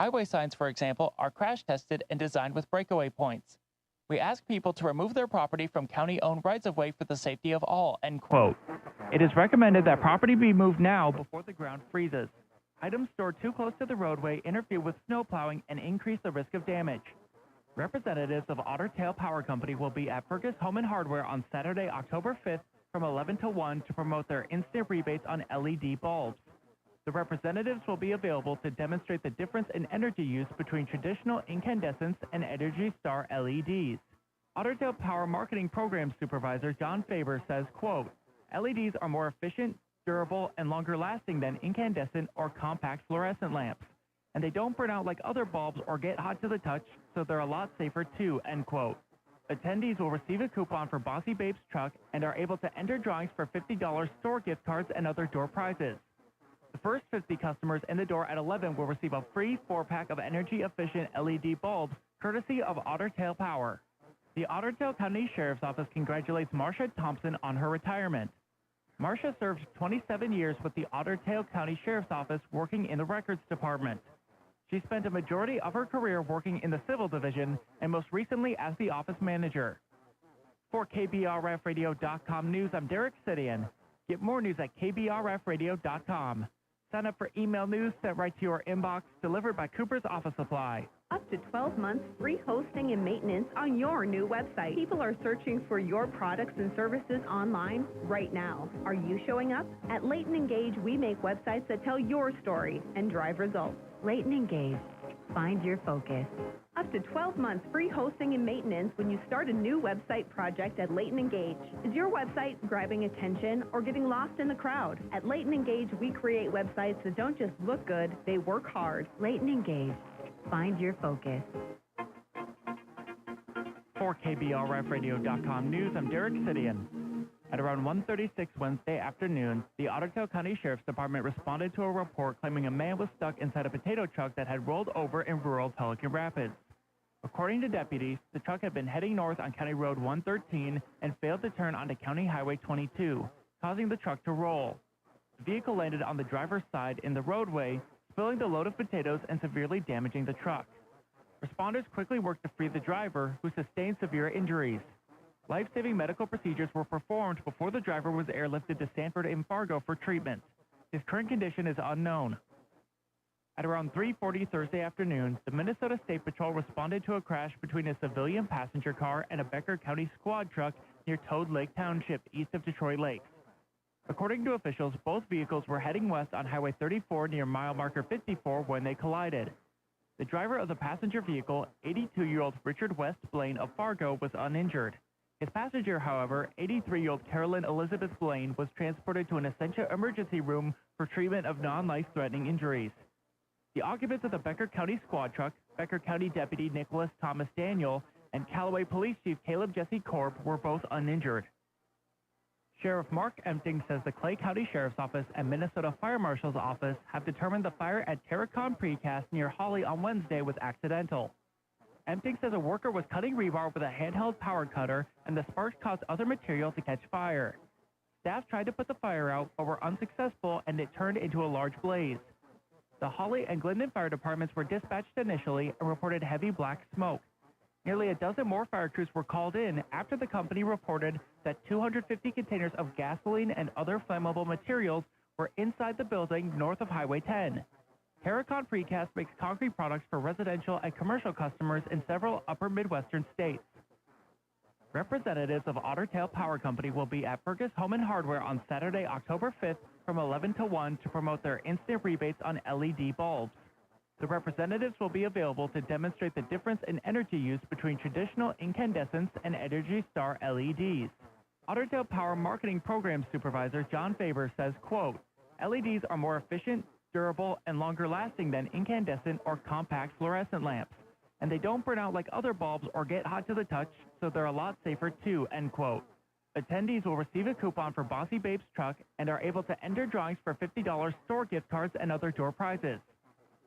Highway signs, for example, are crash tested and designed with breakaway points. We ask people to remove their property from county-owned rights-of-way for the safety of all, end quote. It is recommended that property be moved now before the ground freezes. Items stored too close to the roadway interfere with snow plowing and increase the risk of damage. Representatives of Otter Tail Power Company will be at Fergus Home and Hardware on Saturday, October 5th from 11 to 1 to promote their instant rebates on LED bulbs. The representatives will be available to demonstrate the difference in energy use between traditional incandescents and Energy Star LEDs. Otter Tail Power Marketing Program Supervisor John Faber says, quote, LEDs are more efficient, durable, and longer lasting than incandescent or compact fluorescent lamps, and they don't burn out like other bulbs or get hot to the touch, so they're a lot safer too, end quote. Attendees will receive a coupon for Bossy Babe's truck and are able to enter drawings for $50 store gift cards and other door prizes. The first 50 customers in the door at 11 will receive a free 4-pack of energy-efficient LED bulbs, courtesy of Otter Tail Power. The Otter Tail County Sheriff's Office congratulates Marcia Thompson on her retirement. Marcia served 27 years with the Otter Tail County Sheriff's Office working in the Records Department. She spent a majority of her career working in the Civil Division and most recently as the office manager. For KBRFradio.com News, I'm Derek Sidian. Get more news at KBRFradio.com. Sign up for email news sent right to your inbox, delivered by Cooper's Office Supply. Up to 12 months free hosting and maintenance on your new website. People are searching for your products and services online right now. Are you showing up? At Leighton & Gage, we make websites that tell your story and drive results. Leighton & Gage. Find your focus. Up to 12 months free hosting and maintenance when you start a new website project at Leighton & Gage. Is your website grabbing attention or getting lost in the crowd? At Leighton & Gage, we create websites that don't just look good, they work hard. Leighton & Gage. Find your focus. For KBRFradio.com News, I'm Derek Sidian. At around 1:36 Wednesday afternoon, the Otter Tail County Sheriff's Department responded to a report claiming a man was stuck inside a potato truck that had rolled over in rural Pelican Rapids. According to deputies, the truck had been heading north on County Road 113 and failed to turn onto County Highway 22, causing the truck to roll. The vehicle landed on the driver's side in the roadway, spilling the load of potatoes and severely damaging the truck. Responders quickly worked to free the driver, who sustained severe injuries. Life-saving medical procedures were performed before the driver was airlifted to Sanford and Fargo for treatment. His current condition is unknown. At around 3:40 Thursday afternoon, the Minnesota State Patrol responded to a crash between a civilian passenger car and a Becker County squad truck near Toad Lake Township, east of Detroit Lakes. According to officials, both vehicles were heading west on Highway 34 near mile marker 54 when they collided. The driver of the passenger vehicle, 82-year-old Richard West Blaine of Fargo, was uninjured. His passenger, however, 83-year-old Carolyn Elizabeth Blaine, was transported to an Essentia emergency room for treatment of non-life-threatening injuries. The occupants of the Becker County squad truck, Becker County Deputy Nicholas Thomas Daniel, and Callaway Police Chief Caleb Jesse Korb were both uninjured. Sheriff Mark Empting says the Clay County Sheriff's Office and Minnesota Fire Marshal's Office have determined the fire at Terracon Precast near Hawley on Wednesday was accidental. Empting says a worker was cutting rebar with a handheld power cutter, and the sparks caused other material to catch fire. Staff tried to put the fire out, but were unsuccessful, and it turned into a large blaze. The Hawley and Glendon fire departments were dispatched initially and reported heavy black smoke. Nearly a dozen more fire crews were called in after the company reported that 250 containers of gasoline and other flammable materials were inside the building north of Highway 10. Terracon Precast makes concrete products for residential and commercial customers in several upper Midwestern states. Representatives of Otter Tail Power Company will be at Fergus Home and Hardware on Saturday, October 5th from 11 to 1 to promote their instant rebates on LED bulbs. The representatives will be available to demonstrate the difference in energy use between traditional incandescents and Energy Star LEDs. Otter Tail Power Marketing Program Supervisor John Faber says, quote, LEDs are more efficient, durable, and longer lasting than incandescent or compact fluorescent lamps, and they don't burn out like other bulbs or get hot to the touch, so they're a lot safer too, end quote. Attendees will receive a coupon for Bossy Babe's truck and are able to enter drawings for $50 store gift cards and other door prizes.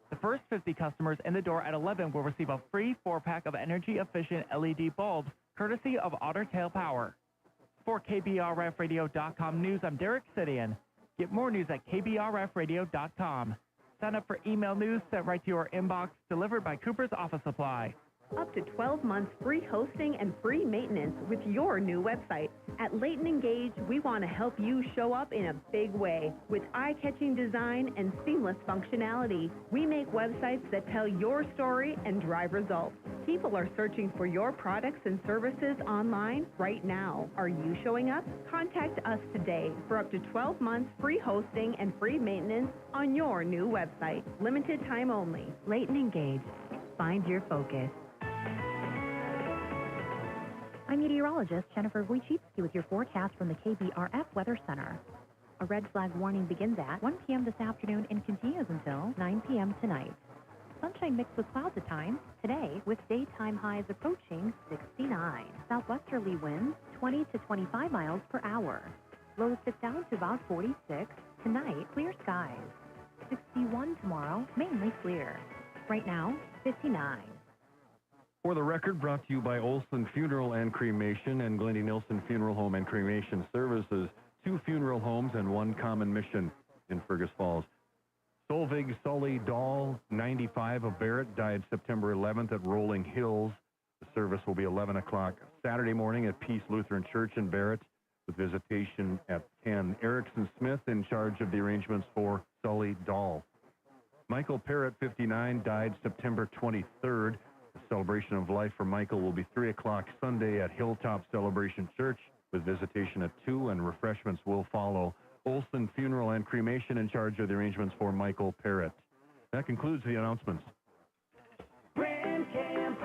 The first 50 customers in the door at 11 will receive a free 4-pack of energy-efficient LED bulbs, courtesy of Otter Tail Power. For KBRFradio.com News, I'm Derek Sidian. Get more news at KBRFradio.com. Sign up for email news sent right to your inbox, delivered by Cooper's Office Supply. Up to 12 months free hosting and free maintenance with your new website. At Leighton Engage, we want to help you show up in a big way with eye-catching design and seamless functionality. We make websites that tell your story and drive results. People are searching for your products and services online right now. Are you showing up? Contact us today for up to 12 months free hosting and free maintenance on your new website. Limited time only. Leighton Engage. Find your focus. I'm meteorologist Jennifer Wojcicki with your forecast from the KBRF Weather Center. A red flag warning begins at 1 p.m. this afternoon and continues until 9 p.m. tonight. Sunshine mixed with clouds at times today, with daytime highs approaching 69. Southwesterly winds 20 to 25 miles per hour. Lows dip down to about 46. Tonight, clear skies. 61 tomorrow, mainly clear. Right now, 59. For the record, brought to you by Olson Funeral and Cremation and Glendy Nilsson Funeral Home and Cremation Services, 2 funeral homes and 1 common mission in Fergus Falls. Solveig Sully Dahl, 95, of Barrett, died September 11th at Rolling Hills. The service will be 11 o'clock Saturday morning at Peace Lutheran Church in Barrett, with visitation at 10. Erickson Smith in charge of the arrangements for Sully Dahl. Michael Parrott, 59, died September 23rd. The celebration of life for Michael will be 3 o'clock Sunday at Hilltop Celebration Church, with visitation at 2, and refreshments will follow. Olson Funeral and Cremation in charge of the arrangements for Michael Parrott. That concludes the announcements. Brand Camp,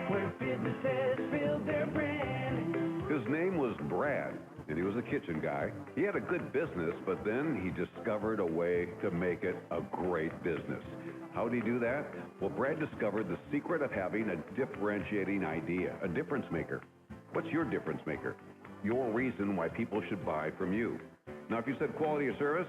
where businesses build their brand. His name was Brad, and he was a kitchen guy. He had a good business, but then he discovered a way to make it a great business. How did he do that? Well, Brad discovered the secret of having a differentiating idea, a difference maker. What's your difference maker? Your reason why people should buy from you. Now, if you said quality of service,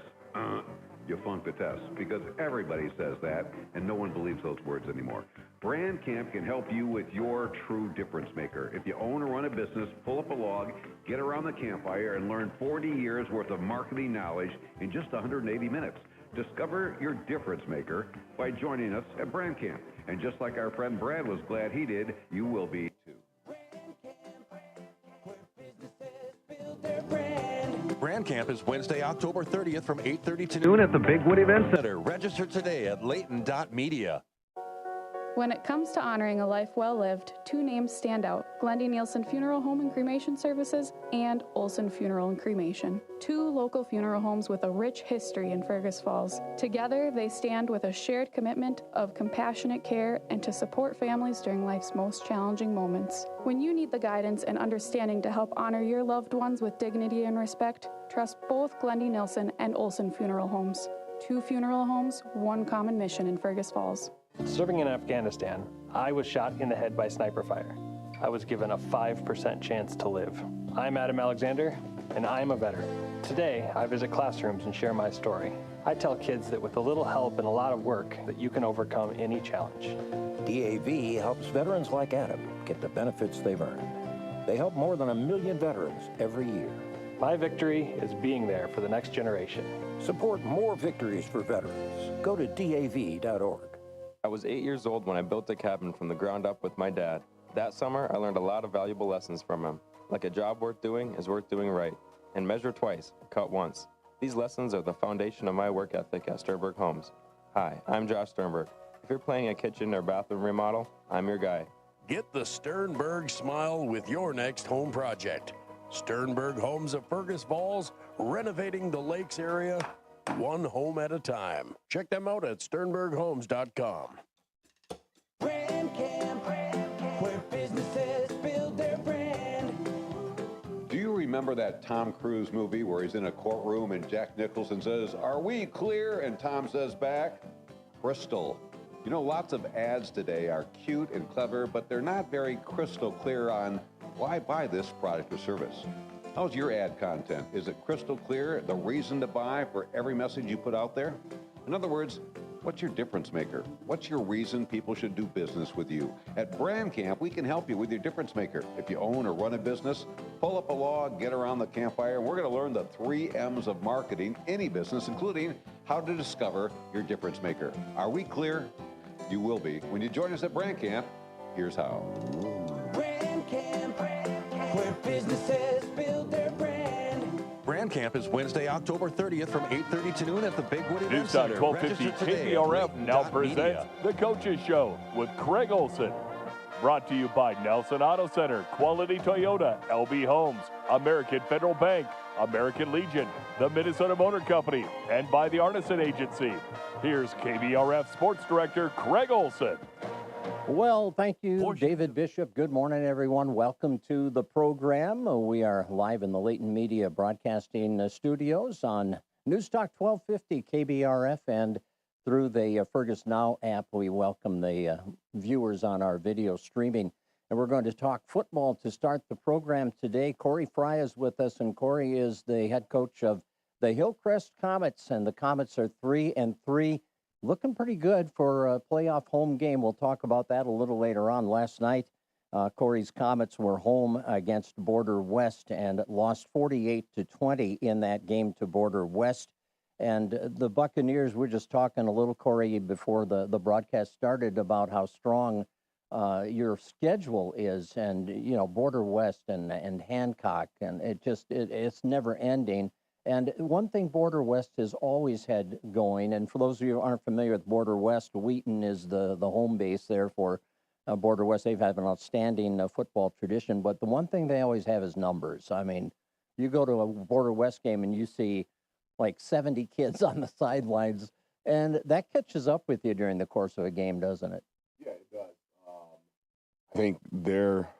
you flunked the test, because everybody says that, and no one believes those words anymore. Brand Camp can help you with your true difference maker. If you own or run a business, pull up a log, get around the campfire, and learn 40 years worth of marketing knowledge in just 180 minutes. Discover your difference maker by joining us at Brand Camp. And just like our friend Brad was glad he did, you will be too. Brand Camp is Wednesday, October 30th from 8:30 to noon at the Bigwood Event Center. Register today at Layton.media. When it comes to honoring a life well lived, 2 names stand out: Glendy Nielsen Funeral Home and Cremation Services and Olson Funeral and Cremation. 2 local funeral homes with a rich history in Fergus Falls. Together, they stand with a shared commitment of compassionate care and to support families during life's most challenging moments. When you need the guidance and understanding to help honor your loved ones with dignity and respect, trust both Glendy Nielsen and Olson Funeral Homes. 2 funeral homes, 1 common mission in Fergus Falls. Serving in Afghanistan, I was shot in the head by sniper fire. I was given a 5% chance to live. I'm Adam Alexander, and I'm a veteran. Today, I visit classrooms and share my story. I tell kids that with a little help and a lot of work, that you can overcome any challenge. DAV helps veterans like Adam get the benefits they've earned. They help more than 1 million veterans every year. My victory is being there for the next generation. Support more victories for veterans. Go to DAV.org. I was 8 years old when I built a cabin from the ground up with my dad. That summer, I learned a lot of valuable lessons from him. Like a job worth doing is worth doing right. And measure twice, cut once. These lessons are the foundation of my work ethic at Sternberg Homes. Hi, I'm Josh Sternberg. If you're planning a kitchen or bathroom remodel, I'm your guy. Get the Sternberg smile with your next home project. Sternberg Homes of Fergus Falls, renovating the lakes area, 1 home at a time. Check them out at sternberghomes.com. Brand Camp, where businesses build their brand. Do you remember that Tom Cruise movie where he's in a courtroom and Jack Nicholson says, "Are we clear?" And Tom says back, "Crystal." You know, lots of ads today are cute and clever, but they're not very crystal clear on why buy this product or service. How's your ad content? Is it crystal clear, the reason to buy for every message you put out there? In other words, what's your difference maker? What's your reason people should do business with you? At Brand Camp, we can help you with your difference maker. If you own or run a business, pull up a log, get around the campfire, and we're going to learn the 3 M's of marketing any business, including how to discover your difference maker. Are we clear? You will be when you join us at Brand Camp. Here's how. Brand Camp, where businesses build their brand. Brand Camp is Wednesday, October 30th from 8:30 to noon at the Big Wood Event News Talk Center. 1250 Register today KBRF at now Media. presents The Coaches Show with Craig Olson. Brought to you by Nelson Auto Center, Quality Toyota, LB Homes, American Federal Bank, American Legion, the Minnesota Motor Company, and by the Artisan Agency. Here's KBRF Sports Director Craig Olson. Well, thank you, David Bishop. Good morning, everyone. Welcome to the program. We are live in the Layton Media Broadcasting Studios on News Talk 1250 KBRF and through the Fergus Now app. We welcome the viewers on our video streaming. And we're going to talk football to start the program today. Corey Fry is with us, and Corey is the head coach of the Hillcrest Comets, and the Comets are 3-3. Looking pretty good for a playoff home game. We'll talk about that a little later on. Last night, Corey's Comets were home against Border West and lost 48-20 in that game to Border West. And the Buccaneers, we're just talking a little, Corey, before the broadcast started about how strong your schedule is. And, you know, Border West and Hancock, and it's never ending. And one thing Border West has always had going, and for those of you who aren't familiar with Border West, Wheaton is the home base there for Border West. They've had an outstanding football tradition, but the one thing they always have is numbers. I mean, you go to a Border West game and you see like 70 kids on the sidelines, and that catches up with you during the course of a game, doesn't it? Yeah, it does. I think their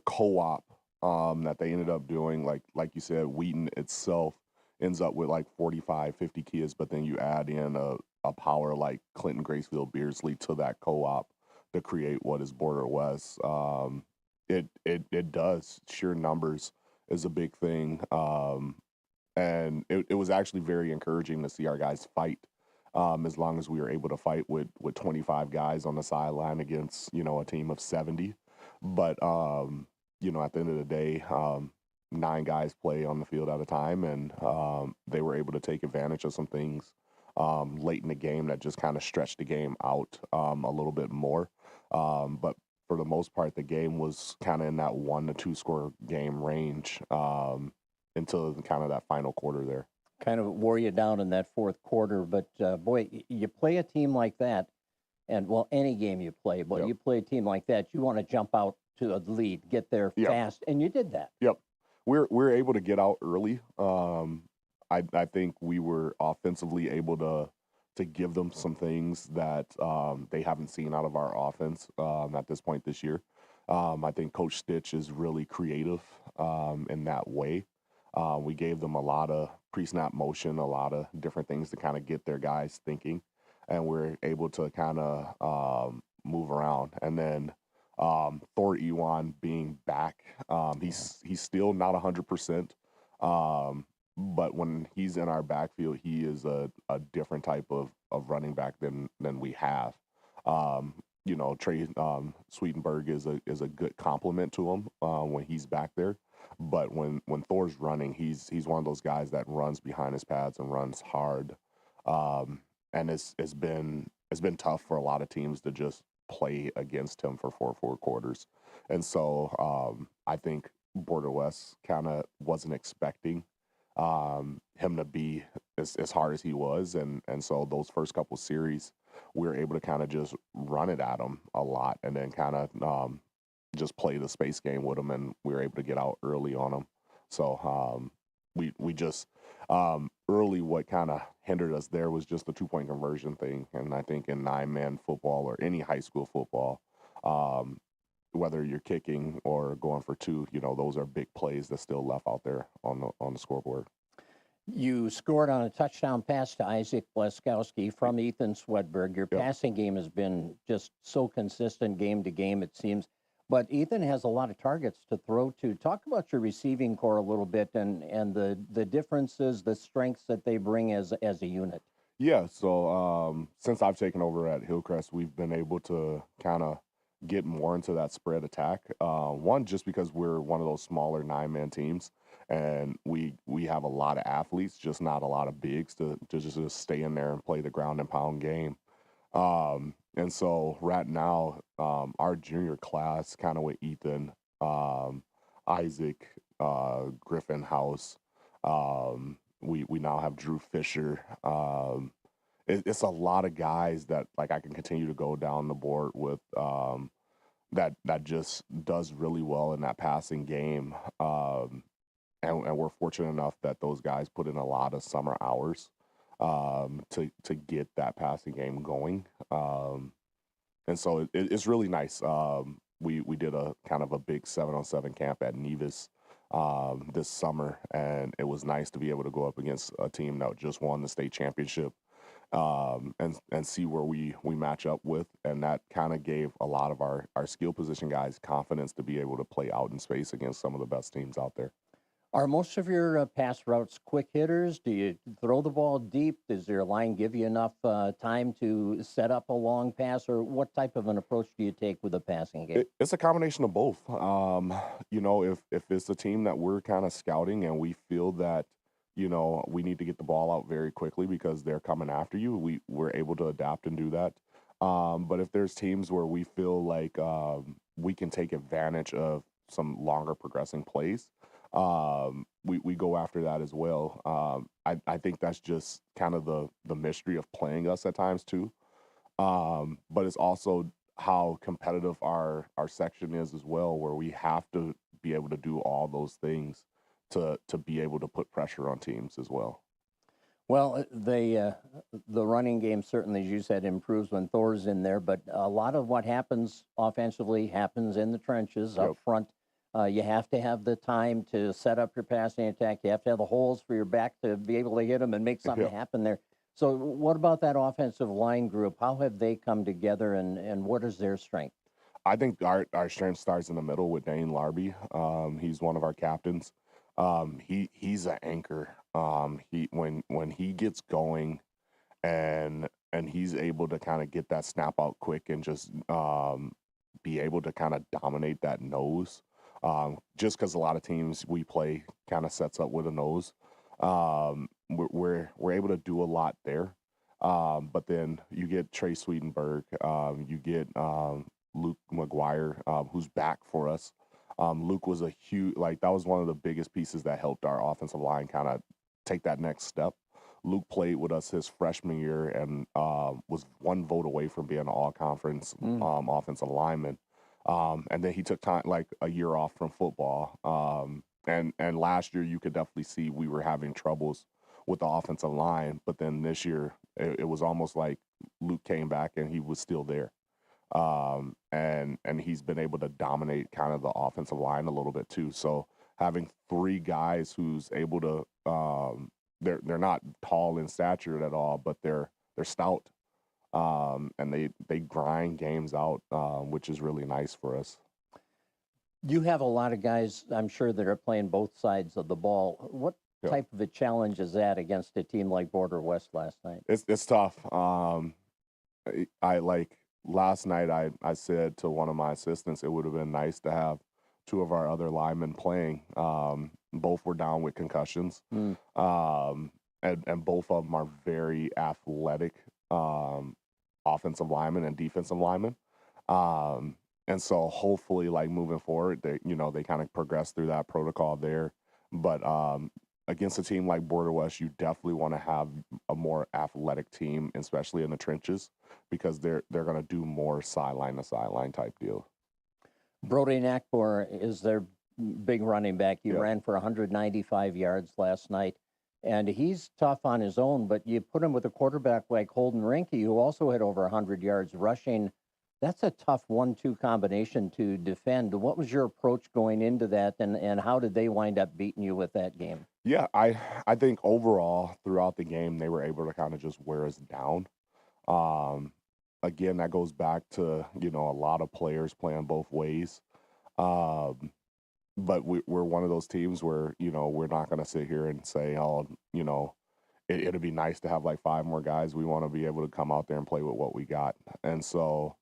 co-op that they ended up doing, like you said, Wheaton itself ends up with like 45, 50 kids, but then you add in a power like Clinton, Gracefield, Beardsley to that co-op to create what is Border West. It does. Sheer numbers is a big thing. And it was actually very encouraging to see our guys fight, as long as we were able to fight with 25 guys on the sideline against, you know, a team of 70. But, you know, at the end of the day, 9 guys play on the field at a time, and they were able to take advantage of some things late in the game that just kind of stretched the game out a little bit more. But for the most part, the game was kind of in that 1 to 2 score game range until kind of that final quarter there. Kind of wore you down in that fourth quarter, but boy, you play a team like that, and well, any game you play, but you play a team like that, you want to jump out to a lead, get there fast, and you did that. Yep. We're able to get out early. I think we were offensively able to give them some things that they haven't seen out of our offense at this point this year. I think Coach Stitch is really creative in that way. We gave them a lot of pre-snap motion, a lot of different things to kind of get their guys thinking, and we're able to kind of move around. And then Thor Ewan being back, he's still not 100%, but when he's in our backfield, he is a different type of running back than we have. You know, Trey Sweetenberg is a good complement to him when he's back there. But when Thor's running, he's one of those guys that runs behind his pads and runs hard. And it's been tough for a lot of teams to just play against him for four quarters. And so I think Border West kind of wasn't expecting him to be as hard as he was. And so those first couple series, we were able to kind of just run it at him a lot, and then kind of just play the space game with him, and we were able to get out early on him. So we just early, what kind of hindered us there was just the 2-point conversion thing. And I think in 9-man football or any high school football, whether you're kicking or going for 2, you know, those are big plays that still left out there on the scoreboard. You scored on a touchdown pass to Isaac Blaskowski from Ethan Swedberg. Your passing game has been just so consistent game to game, it seems. But Ethan has a lot of targets to throw to. Talk about your receiving core a little bit and the differences, the strengths that they bring as a unit. Yeah, so since I've taken over at Hillcrest, we've been able to kind of get more into that spread attack. One, just because we're one of those smaller 9-man teams, and we have a lot of athletes, just not a lot of bigs to just stay in there and play the ground and pound game. And so right now, our junior class, kind of with Ethan, Isaac, Griffin House, we now have Drew Fisher. It's a lot of guys that like I can continue to go down the board with that just does really well in that passing game. And we're fortunate enough that those guys put in a lot of summer hours to get that passing game going. And so it's really nice. We did a kind of a big 7-on-7 camp at Nevis this summer, and it was nice to be able to go up against a team that just won the state championship and see where we match up with. And that kind of gave a lot of our skill position guys confidence to be able to play out in space against some of the best teams out there. Are most of your pass routes quick hitters? Do you throw the ball deep? Does your line give you enough time to set up a long pass? Or what type of an approach do you take with the passing game? It's a combination of both. You know, if it's a team that we're kind of scouting and we feel that, you know, we need to get the ball out very quickly because they're coming after you, we're able to adapt and do that. But if there's teams where we feel like we can take advantage of some longer progressing plays, we go after that as well. I think that's just kind of the mystery of playing us at times too. But it's also how competitive our section is as well, where we have to be able to do all those things to be able to put pressure on teams as well. Well, the running game certainly, as you said, improves when Thor's in there, but a lot of what happens offensively happens in the trenches up front. You have to have the time to set up your passing attack. You have to have the holes for your back to be able to hit them and make something happen there. So what about that offensive line group? How have they come together, and what is their strength? I think our strength starts in the middle with Dane Larby. He's one of our captains. He's an anchor. When he gets going and he's able to kind of get that snap out quick and just be able to kind of dominate that nose. Just because a lot of teams we play kind of sets up with a nose. We're able to do a lot there. But then you get Trey Swedenberg, you get Luke McGuire, who's back for us. Luke was a huge, that was one of the biggest pieces that helped our offensive line kind of take that next step. Luke played with us his freshman year and was one vote away from being an all-conference offensive lineman. And then he took time, like a year off from football. And last year you could definitely see we were having troubles with the offensive line. But then this year it was almost like Luke came back and he was still there. And he's been able to dominate kind of the offensive line a little bit too. So having three guys who's able to, they're not tall in stature at all, but they're stout. And they grind games out, which is really nice for us. You have a lot of guys, I'm sure, that are playing both sides of the ball. What type of a challenge is that against a team like Border West last night? It's tough. Last night I said to one of my assistants, it would have been nice to have two of our other linemen playing. Both were down with concussions. And both of them are very athletic offensive linemen and defensive linemen. And so hopefully, moving forward, they kind of progress through that protocol there. But against a team like Border West, you definitely want to have a more athletic team, especially in the trenches, because they're going to do more sideline to sideline type deal. Brody Nakbor is their big running back. He ran for 195 yards last night. And he's tough on his own, but you put him with a quarterback like Holden Rinke, who also had over 100 yards rushing. That's a tough 1-2 combination to defend. What was your approach going into that, and how did they wind up beating you with that game? Yeah, I think overall throughout the game, they were able to kind of just wear us down. Again, that goes back to, a lot of players playing both ways. But we're one of those teams where, we're not going to sit here and say, it'd be nice to have 5 more guys. We want to be able to come out there and play with what we got. And so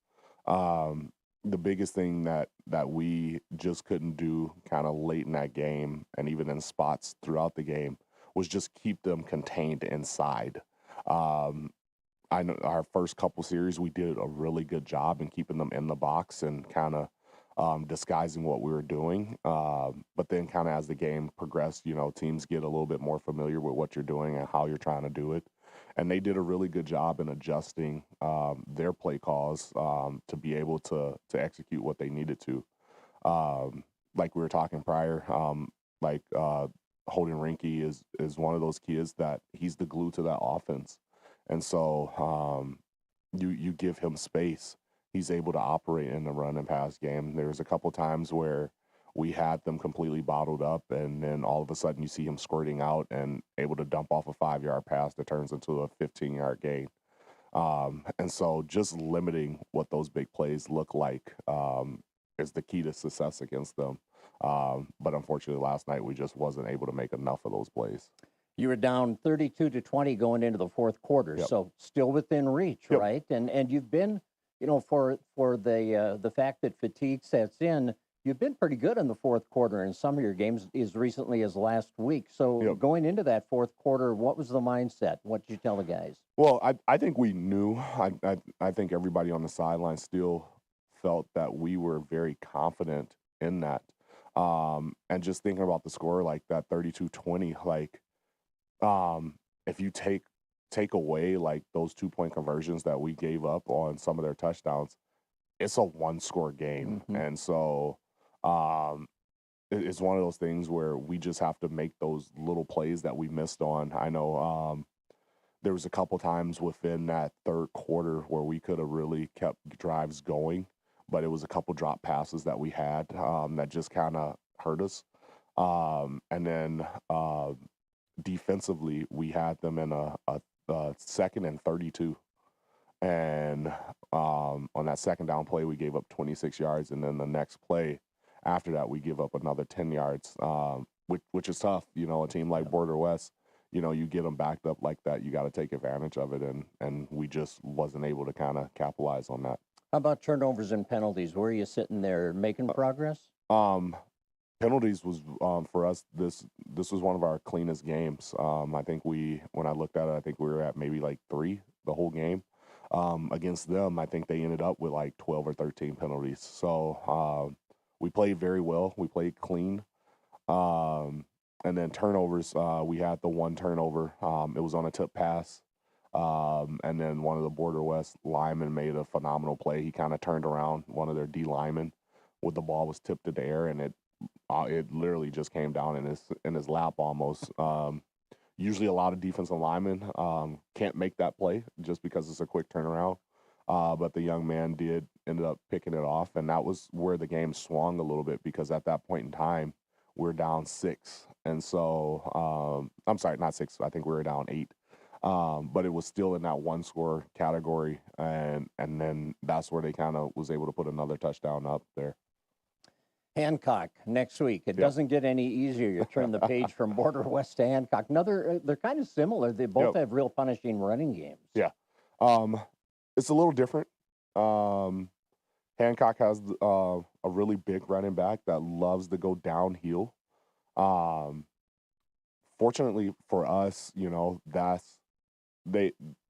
the biggest thing that we just couldn't do kind of late in that game and even in spots throughout the game was just keep them contained inside. I know our first couple series, we did a really good job in keeping them in the box and kind of disguising what we were doing. But then kind of as the game progressed, teams get a little bit more familiar with what you're doing and how you're trying to do it. And they did a really good job in adjusting their play calls to be able to execute what they needed to. Like we were talking prior, Holden Rinke is one of those kids that he's the glue to that offense. And so you give him space, he's able to operate in the run and pass game. There's a couple times where we had them completely bottled up, and then all of a sudden you see him squirting out and able to dump off a 5-yard pass that turns into a 15-yard gain. And so just limiting what those big plays look like is the key to success against them. But unfortunately, last night we just wasn't able to make enough of those plays. You were down 32-20 going into the fourth quarter, so still within reach, right? And you've been, for the fact that fatigue sets in, you've been pretty good in the fourth quarter in some of your games as recently as last week. So going into that fourth quarter, what was the mindset? What did you tell the guys? Well, I think we knew. I think everybody on the sideline still felt that we were very confident in that. And just thinking about the score like that, 32-20, like if you take away like those 2-point conversions that we gave up on some of their touchdowns, it's a 1-score game. Mm-hmm. And so it's one of those things where we just have to make those little plays that we missed on. I know there was a couple times within that third quarter where we could have really kept drives going, but it was a couple drop passes that we had that just kind of hurt us. And then defensively, we had them in a 2nd and 32. And on that second down play, we gave up 26 yards. And then the next play after that, we give up another 10 yards, which is tough. A team like Border West, you get them backed up like that, you got to take advantage of it. And we just wasn't able to kind of capitalize on that. How about turnovers and penalties? Where are you sitting there making progress? Penalties was for us. This was one of our cleanest games. I think when I looked at it, I think we were at maybe like 3 the whole game. Against them, I think they ended up with like 12 or 13 penalties. So we played very well. We played clean. And then turnovers, we had the 1 turnover. It was on a tip pass. And then one of the Border West linemen made a phenomenal play. He kind of turned around one of their D linemen when the ball was tipped in the air, and it literally just came down in his lap almost. Usually a lot of defensive linemen can't make that play just because it's a quick turnaround. But the young man ended up picking it off, and that was where the game swung a little bit, because at that point in time, we're down 6. And so, I'm sorry, not 6. I think we were down 8. But it was still in that 1-score category. And then that's where they kind of was able to put another touchdown up there. Hancock next week. It doesn't get any easier. You turn the page from Border West to Hancock. They're kind of similar. They both have real punishing running games. Yeah. It's a little different. Hancock has a really big running back that loves to go downhill. Fortunately for us, that's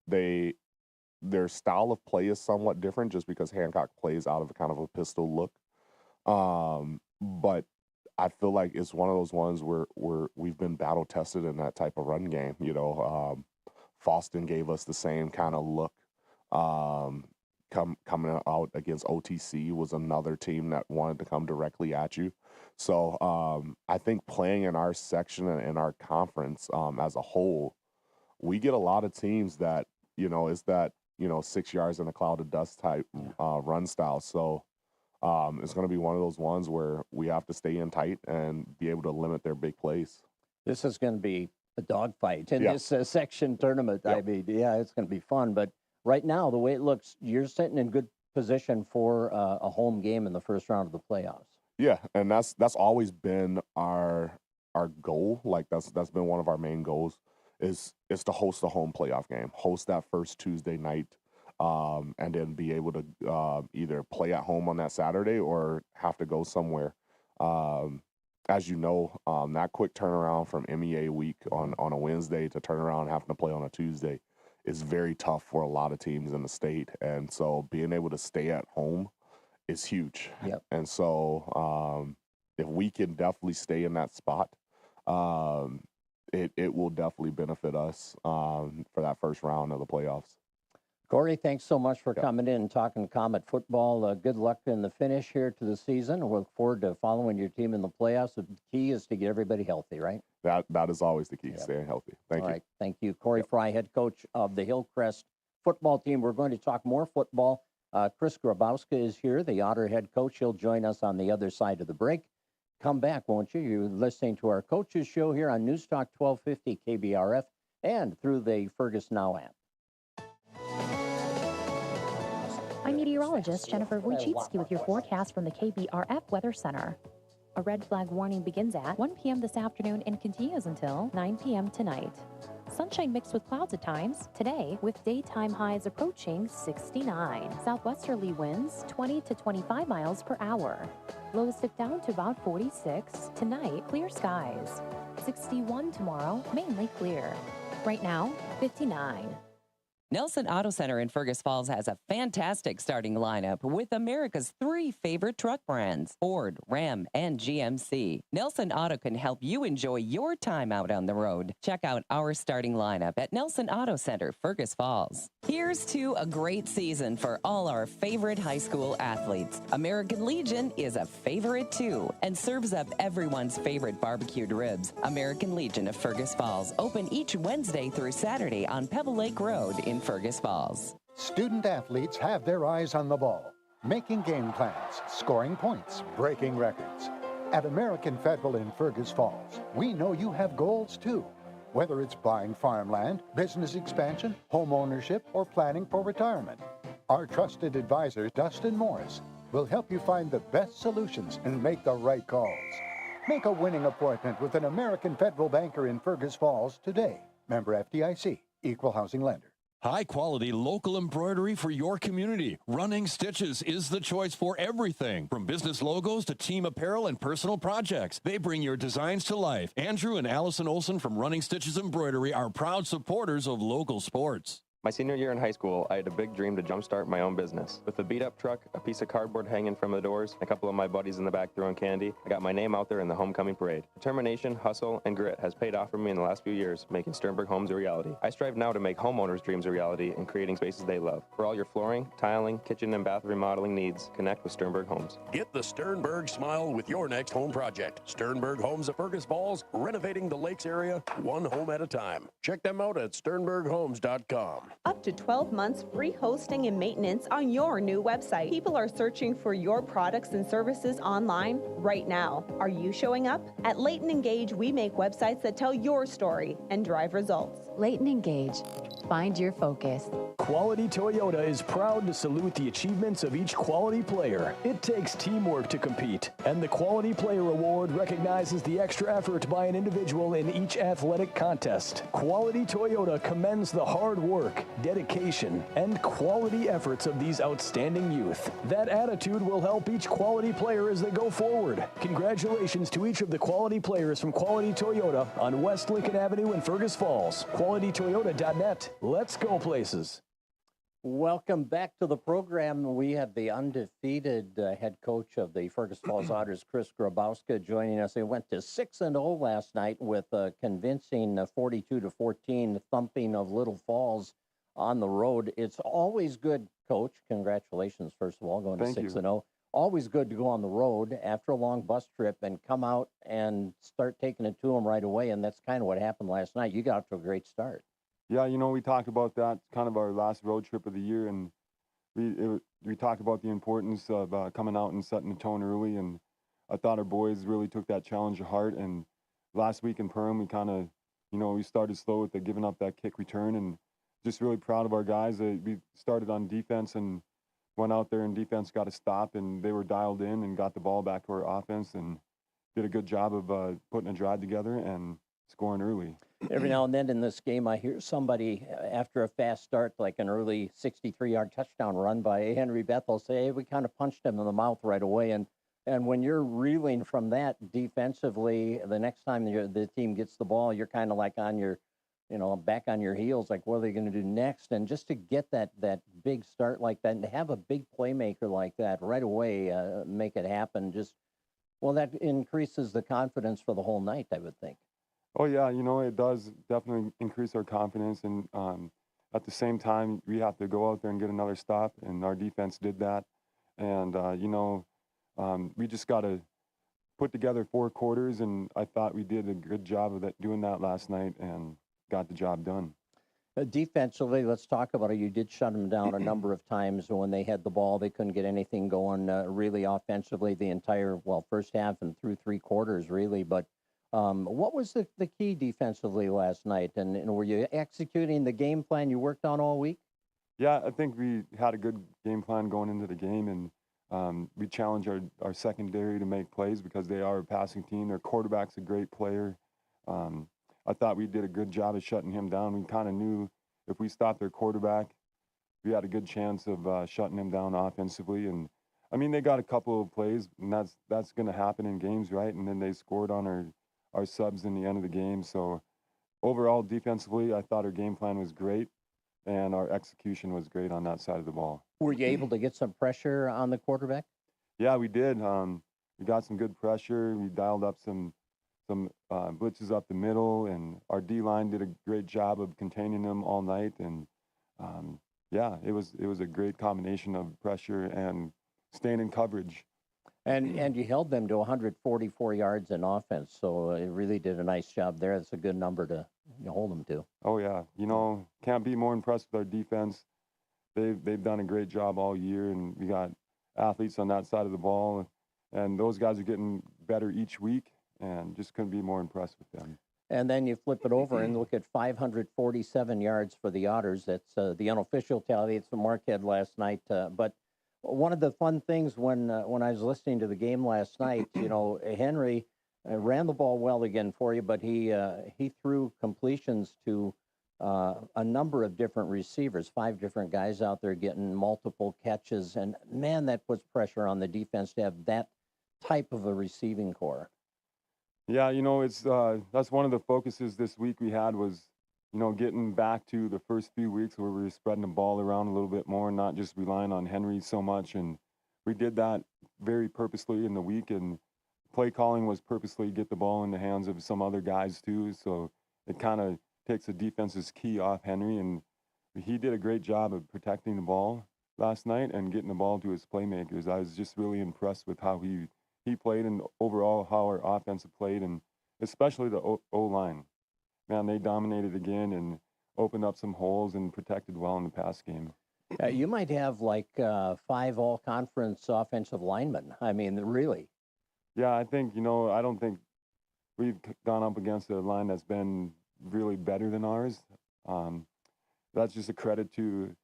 their style of play is somewhat different, just because Hancock plays out of kind of a pistol look. But I feel like it's one of those ones where we've been battle tested in that type of run game. Foston gave us the same kind of look. Coming out against OTC was another team that wanted to come directly at you. So I think playing in our section and in our conference as a whole, we get a lot of teams that, is that, 6 yards in a cloud of dust type run style. So it's going to be one of those ones where we have to stay in tight and be able to limit their big plays. This is going to be a dogfight in this section tournament. I mean, it's going to be fun. But right now, the way it looks, you're sitting in good position for a home game in the first round of the playoffs. Yeah, and that's always been our goal. Like that's been one of our main goals is to host a home playoff game, host that first Tuesday night. and then be able to either play at home on that Saturday or have to go somewhere. As you know, that quick turnaround from MEA week on a Wednesday to turn around having to play on a Tuesday is very tough for a lot of teams in the state. And so being able to stay at home is huge. Yep. And so if we can definitely stay in that spot, it will definitely benefit us for that first round of the playoffs. Corey, thanks so much for coming in and talking Comet football. Good luck in the finish here to the season. We look forward to following your team in the playoffs. The key is to get everybody healthy, right? That is always the key, staying healthy. Thank you. All right, thank you. Corey Fry, head coach of the Hillcrest football team. We're going to talk more football. Chris Grabowska is here, the Otter head coach. He'll join us on the other side of the break. Come back, won't you? You're listening to our Coaches Show here on News Talk 1250 KBRF and through the Fergus Now app. I'm meteorologist Jennifer Wojcicki with your forecast from the KBRF Weather Center. A red flag warning begins at 1 p.m. this afternoon and continues until 9 p.m. tonight. Sunshine mixed with clouds at times today, with daytime highs approaching 69. Southwesterly winds 20 to 25 miles per hour. Lows dip down to about 46. Tonight, clear skies. 61 tomorrow, mainly clear. Right now, 59. Nelson Auto Center in Fergus Falls has a fantastic starting lineup with America's 3 favorite truck brands, Ford, Ram, and GMC. Nelson Auto can help you enjoy your time out on the road. Check out our starting lineup at Nelson Auto Center, Fergus Falls. Here's to a great season for all our favorite high school athletes. American Legion is a favorite too and serves up everyone's favorite barbecued ribs. American Legion of Fergus Falls, open each Wednesday through Saturday on Pebble Lake Road in Fergus Falls. Student athletes have their eyes on the ball, making game plans, scoring points, breaking records. At American Federal in Fergus Falls, we know you have goals too. Whether it's buying farmland, business expansion, home ownership, or planning for retirement. Our trusted advisor, Dustin Morris, will help you find the best solutions and make the right calls. Make a winning appointment with an American Federal banker in Fergus Falls today. Member FDIC, Equal Housing Lender. High-quality local embroidery for your community. Running Stitches is the choice for everything, from business logos to team apparel and personal projects. They bring your designs to life. Andrew and Allison Olson from Running Stitches Embroidery are proud supporters of local sports. My senior year in high school, I had a big dream to jumpstart my own business. With a beat-up truck, a piece of cardboard hanging from the doors, and a couple of my buddies in the back throwing candy, I got my name out there in the homecoming parade. Determination, hustle, and grit has paid off for me in the last few years, making Sternberg Homes a reality. I strive now to make homeowners' dreams a reality and creating spaces they love. For all your flooring, tiling, kitchen, and bath remodeling needs, connect with Sternberg Homes. Get the Sternberg smile with your next home project. Sternberg Homes of Fergus Falls, renovating the lakes area, one home at a time. Check them out at sternberghomes.com. Up to 12 months free hosting and maintenance on your new website. People are searching for your products and services online right now. Are you showing up? At Leighton Engage, we make websites that tell your story and drive results. Leighton Engage. Find your focus. Quality Toyota is proud to salute the achievements of each quality player. It takes teamwork to compete, and the Quality Player Award recognizes the extra effort by an individual in each athletic contest. Quality Toyota commends the hard work, dedication, and quality efforts of these outstanding youth. That attitude will help each quality player as they go forward. Congratulations to each of the quality players from Quality Toyota on West Lincoln Avenue in Fergus Falls. QualityToyota.net. Let's go places. Welcome back to the program. We have the undefeated head coach of the Fergus Falls Otters, Chris Grabowska, joining us. They went to 6-0 last night with a convincing 42-14 thumping of Little Falls on the road. It's always good, Coach. Congratulations, first of all, going to 6-0. Always good to go on the road after a long bus trip and come out and start taking it to them right away. And that's kind of what happened last night. You got off to a great start. Yeah, you know, we talked about that, kind of our last road trip of the year, and we talked about the importance of coming out and setting the tone early, and I thought our boys really took that challenge to heart. And last week in Perham, we kind of, you know, we started slow with the giving up that kick return, and just really proud of our guys. We started on defense and went out there, and defense got a stop, and they were dialed in and got the ball back to our offense and did a good job of putting a drive together. And scoring early. Every now and then in this game, I hear somebody after a fast start, like an early 63-yard touchdown run by Henry Bethel, say, hey, we kind of punched him in the mouth right away. And when you're reeling from that defensively, the next time the team gets the ball, you're kind of like on your, back on your heels, like, what are they going to do next? And just to get that big start like that and to have a big playmaker like that right away, make it happen, that increases the confidence for the whole night, I would think. Oh, yeah, it does definitely increase our confidence. And at the same time, we have to go out there and get another stop, and our defense did that. And, we just got to put together 4 quarters, and I thought we did a good job of doing that last night and got the job done. Defensively, let's talk about it. You did shut them down a number of times when they had the ball. They couldn't get anything going really offensively the entire, first half and through 3 quarters, really. But what was the key defensively last night? And were you executing the game plan you worked on all week? Yeah, I think we had a good game plan going into the game, and we challenged our secondary to make plays because they are a passing team. Their quarterback's a great player. I thought we did a good job of shutting him down. We kind of knew if we stopped their quarterback, we had a good chance of shutting him down offensively. And, I mean, they got a couple of plays, and that's going to happen in games, right? And then they scored on our subs in the end of the game. So, overall, defensively, I thought our game plan was great, and our execution was great on that side of the ball. Were you able to get some pressure on the quarterback? Yeah, we did. We got some good pressure. We dialed up some blitzes up the middle, and our D-line did a great job of containing them all night. And, it was a great combination of pressure and staying in coverage. And you held them to 144 yards in offense, so it really did a nice job there. That's a good number to hold them to. Oh, yeah. Can't be more impressed with our defense. They've done a great job all year, and we got athletes on that side of the ball, and those guys are getting better each week, and just couldn't be more impressed with them. And then you flip it over and look at 547 yards for the Otters. That's the unofficial tally. It's the Marquette last night. But one of the fun things when I was listening to the game last night, Henry ran the ball well again for you, but he threw completions to a number of different receivers, 5 different guys out there getting multiple catches. And, man, that puts pressure on the defense to have that type of a receiving core. Yeah, it's that's one of the focuses this week we had was, getting back to the first few weeks where we were spreading the ball around a little bit more and not just relying on Henry so much. And we did that very purposely in the week, and play calling was purposely get the ball in the hands of some other guys too. So it kind of takes the defense's key off Henry, and he did a great job of protecting the ball last night and getting the ball to his playmakers. I was just really impressed with how he played and overall how our offense played, and especially the O-line. Man, they dominated again and opened up some holes and protected well in the pass game. You might have like 5 all-conference offensive linemen. I mean, really. Yeah, I think, I don't think we've gone up against a line that's been really better than ours. That's just a credit to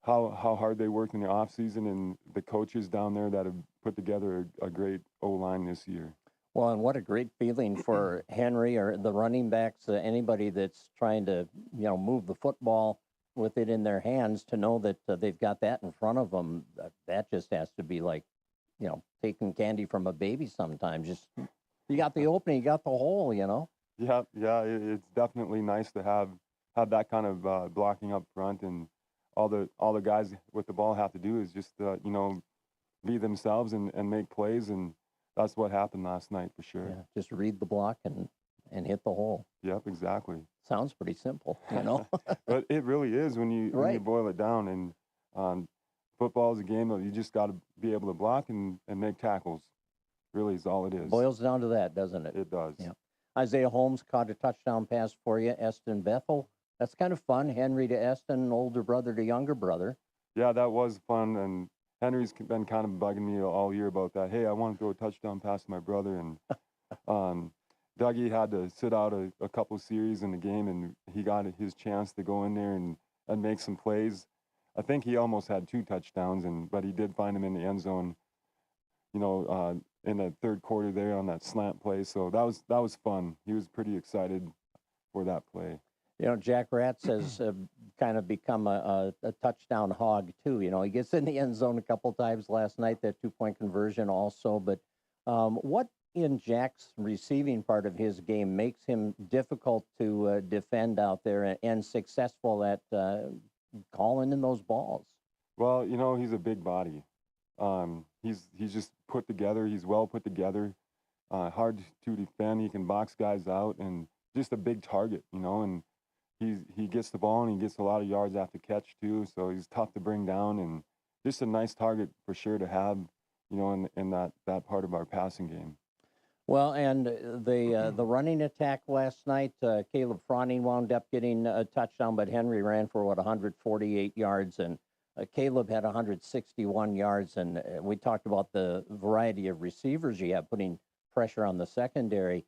how hard they worked in the offseason and the coaches down there that have put together a great O-line this year. Well, and what a great feeling for Henry or the running backs, anybody that's trying to, move the football with it in their hands, to know that they've got that in front of them. That just has to be like, taking candy from a baby sometimes. Just, you got the opening, you got the hole, Yeah, it's definitely nice to have that kind of blocking up front, and all the guys with the ball have to do is just be themselves and make plays, and that's what happened last night for sure. Yeah, just read the block and hit the hole. Yep, exactly. Sounds pretty simple, But it really is when you boil it down. And football is a game that you just got to be able to block and make tackles. Really is all it is. Boils down to that, doesn't it? It does. Yeah. Isaiah Holmes caught a touchdown pass for you. Eston Bethel. That's kind of fun. Henry to Eston, older brother to younger brother. Yeah, that was fun. And Henry's been kind of bugging me all year about that. Hey, I want to throw a touchdown pass to my brother. And Dougie had to sit out a couple series in the game, and he got his chance to go in there and make some plays. I think he almost had 2 touchdowns, but he did find him in the end zone, in the third quarter there on that slant play. So that was fun. He was pretty excited for that play. You know, Jack Ratz has kind of become a touchdown hog, too. You know, he gets in the end zone a couple times last night, that two-point conversion also. But what in Jack's receiving part of his game makes him difficult to defend out there and successful at calling in those balls? Well, you know, he's a big body. He's just put together. He's well put together. Hard to defend. He can box guys out and just a big target, you know, and he gets the ball and he gets a lot of yards after catch too. So he's tough to bring down and just a nice target for sure to have, you know, in that part of our passing game. Well, and the running attack last night, Caleb Froning wound up getting a touchdown, but Henry ran for 148 yards, and Caleb had 161 yards. And we talked about the variety of receivers you have putting pressure on the secondary.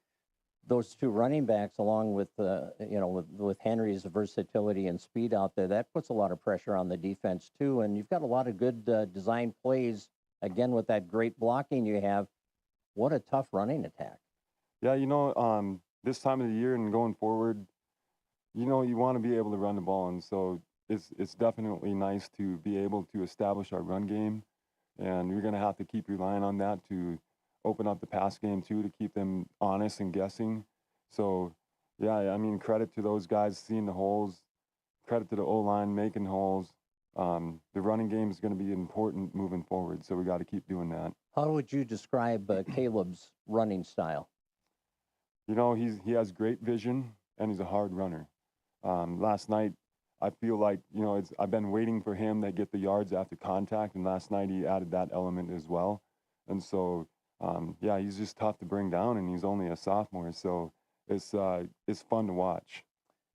Those two running backs, along with with Henry's versatility and speed out there, that puts a lot of pressure on the defense too. And you've got a lot of good design plays again with that great blocking you have. What a tough running attack. Yeah, you know, this time of the year and going forward, you know, you want to be able to run the ball, and so it's definitely nice to be able to establish our run game, and you're going to have to keep relying on that to open up the pass game too, to keep them honest and guessing. So, yeah, I mean, credit to those guys seeing the holes, credit to the O-line making holes. The running game is going to be important moving forward, so we got to keep doing that. How would you describe Caleb's running style? You know, he has great vision, and he's a hard runner. Last night, I feel like, you know, I've been waiting for him to get the yards after contact, and last night he added that element as well. And so, yeah, he's just tough to bring down, and he's only a sophomore, so it's fun to watch.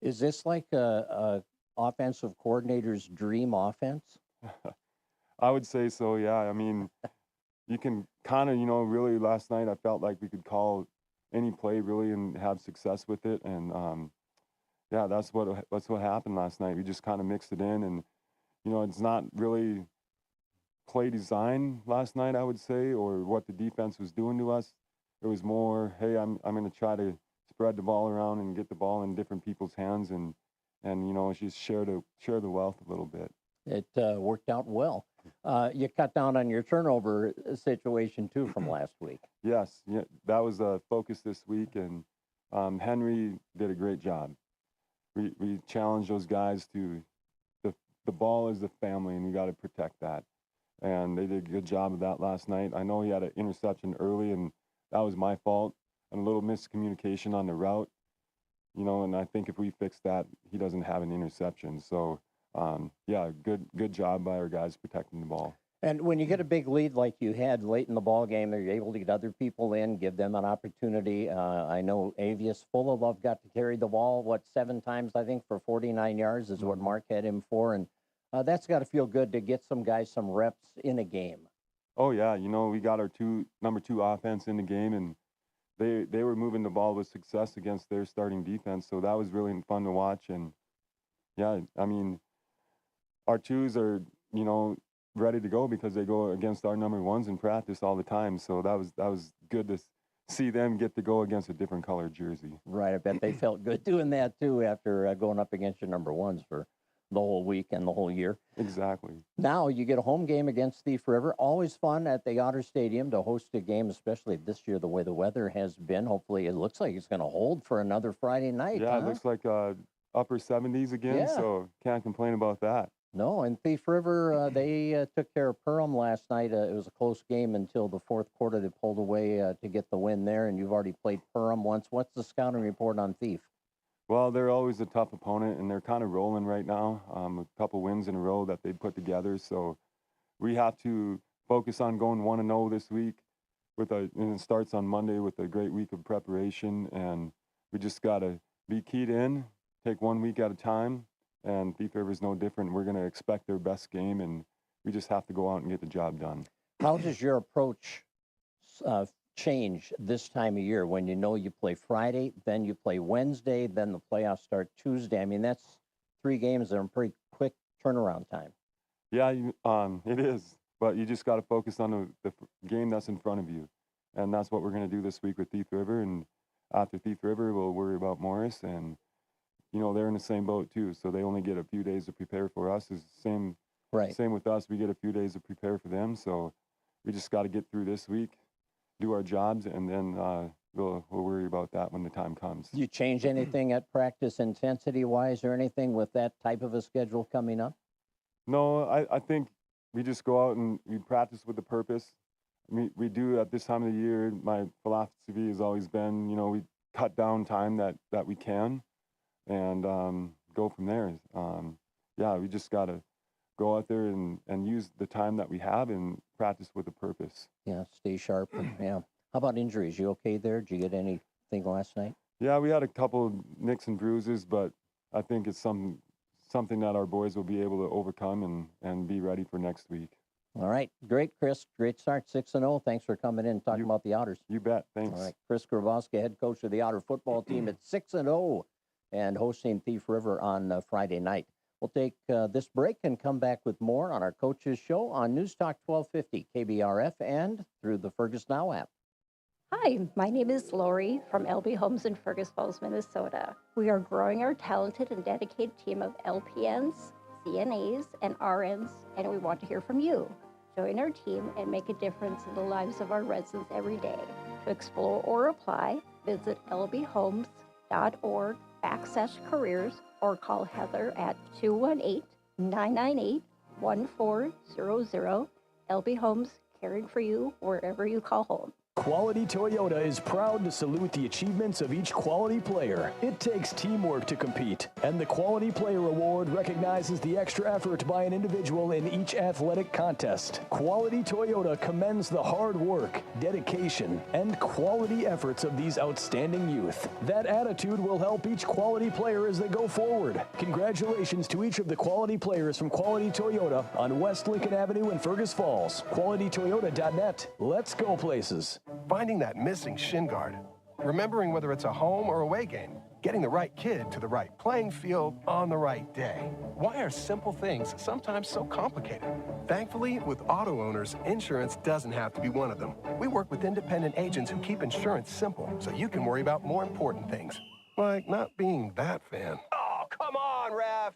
Is this like a offensive coordinator's dream offense? I would say so, yeah. I mean, you can kind of, you know, really last night I felt like we could call any play really and have success with it. And, yeah, that's what happened last night. We just kind of mixed it in. And, you know, it's not really play design last night, I would say, or what the defense was doing to us. It was more, hey, I'm going to try to spread the ball around and get the ball in different people's hands and you know, just share the wealth a little bit. It worked out well. You cut down on your turnover situation, too, from last week. Yes, yeah, that was a focus this week, and Henry did a great job. We challenged those guys to the ball is the family, and we got to protect that. And they did a good job of that last night. I know he had an interception early, and that was my fault, and a little miscommunication on the route. You know, and I think if we fix that, he doesn't have an interception. So, yeah, good job by our guys protecting the ball. And when you get a big lead like you had late in the ball game, are you able to get other people in, give them an opportunity? I know Avius Fullilove got to carry the ball, 7 times, I think, for 49 yards is what Mark had him for. And that's got to feel good to get some guys some reps in a game. Oh, yeah. You know, we got our number 2 offense in the game, and they were moving the ball with success against their starting defense. So that was really fun to watch. And, yeah, I mean, our 2s are, you know, ready to go because they go against our number 1s in practice all the time. So that was good to see them get to go against a different colored jersey. Right. I bet they felt good doing that, too, after going up against your number 1s for the whole week and the whole year. Exactly. Now you get a home game against Thief River. Always fun at the Otter Stadium to host a game, especially this year, the way the weather has been. Hopefully it looks like it's going to hold for another Friday night. Yeah, It looks like upper 70s again, so can't complain about that. No, and Thief River, they took care of Perham last night. It was a close game until the fourth quarter. They pulled away to get the win there, and you've already played Perham once. What's the scouting report on Thief? Well, they're always a tough opponent, and they're kind of rolling right now. A couple wins in a row that they put together. So we have to focus on going 1-0 this week. And it starts on Monday with a great week of preparation, and we just got to be keyed in, take 1 week at a time, and Thief River is no different. We're going to expect their best game, and we just have to go out and get the job done. How does your approach change this time of year when you know you play Friday, then you play Wednesday, then the playoffs start Tuesday? I mean, that's 3 games that are a pretty quick turnaround time. Yeah, it is. But you just got to focus on the game that's in front of you. And that's what we're going to do this week with Thief River. And after Thief River, we'll worry about Morris. And you know, they're in the same boat too. So they only get a few days to prepare for us. Is same with us. We get a few days to prepare for them. So we just got to get through this week, do our jobs, and then we'll worry about that when the time comes. Do you change anything at practice intensity-wise or anything with that type of a schedule coming up? No, I think we just go out and we practice with a purpose. We do at this time of the year, my philosophy has always been, you know, we cut down time that we can and go from there. Yeah, we just got to go out there and use the time that we have and practice with a purpose. Yeah, stay sharp. Yeah. How about injuries? You okay there? Did you get anything last night? Yeah, we had a couple nicks and bruises, but I think it's something that our boys will be able to overcome and be ready for next week. All right. Great, Chris. Great start, 6-0. Thanks for coming in and talking about the Otters. You bet. Thanks. All right. Chris Grabowski, head coach of the Otter football team at 6-0 and hosting Thief River on Friday night. We'll take this break and come back with more on our Coaches Show on News Talk 1250, KBRF, and through the Fergus Now app. Hi, my name is Lori from LB Homes in Fergus Falls, Minnesota. We are growing our talented and dedicated team of LPNs, CNAs, and RNs, and we want to hear from you. Join our team and make a difference in the lives of our residents every day. To explore or apply, visit lbhomes.org/careers or call Heather at 218-998-1400. LB Homes, caring for you wherever you call home. Quality Toyota is proud to salute the achievements of each quality player. It takes teamwork to compete, and the Quality Player Award recognizes the extra effort by an individual in each athletic contest. Quality Toyota commends the hard work, dedication, and quality efforts of these outstanding youth. That attitude will help each quality player as they go forward. Congratulations to each of the quality players from Quality Toyota on West Lincoln Avenue in Fergus Falls. QualityToyota.net. Let's go places. Finding that missing shin guard, remembering whether it's a home or away game, getting the right kid to the right playing field on the right day. Why are simple things sometimes so complicated? Thankfully, with auto owners, insurance doesn't have to be one of them. We work with independent agents who keep insurance simple so you can worry about more important things, like not being that fan. Oh, come on, ref!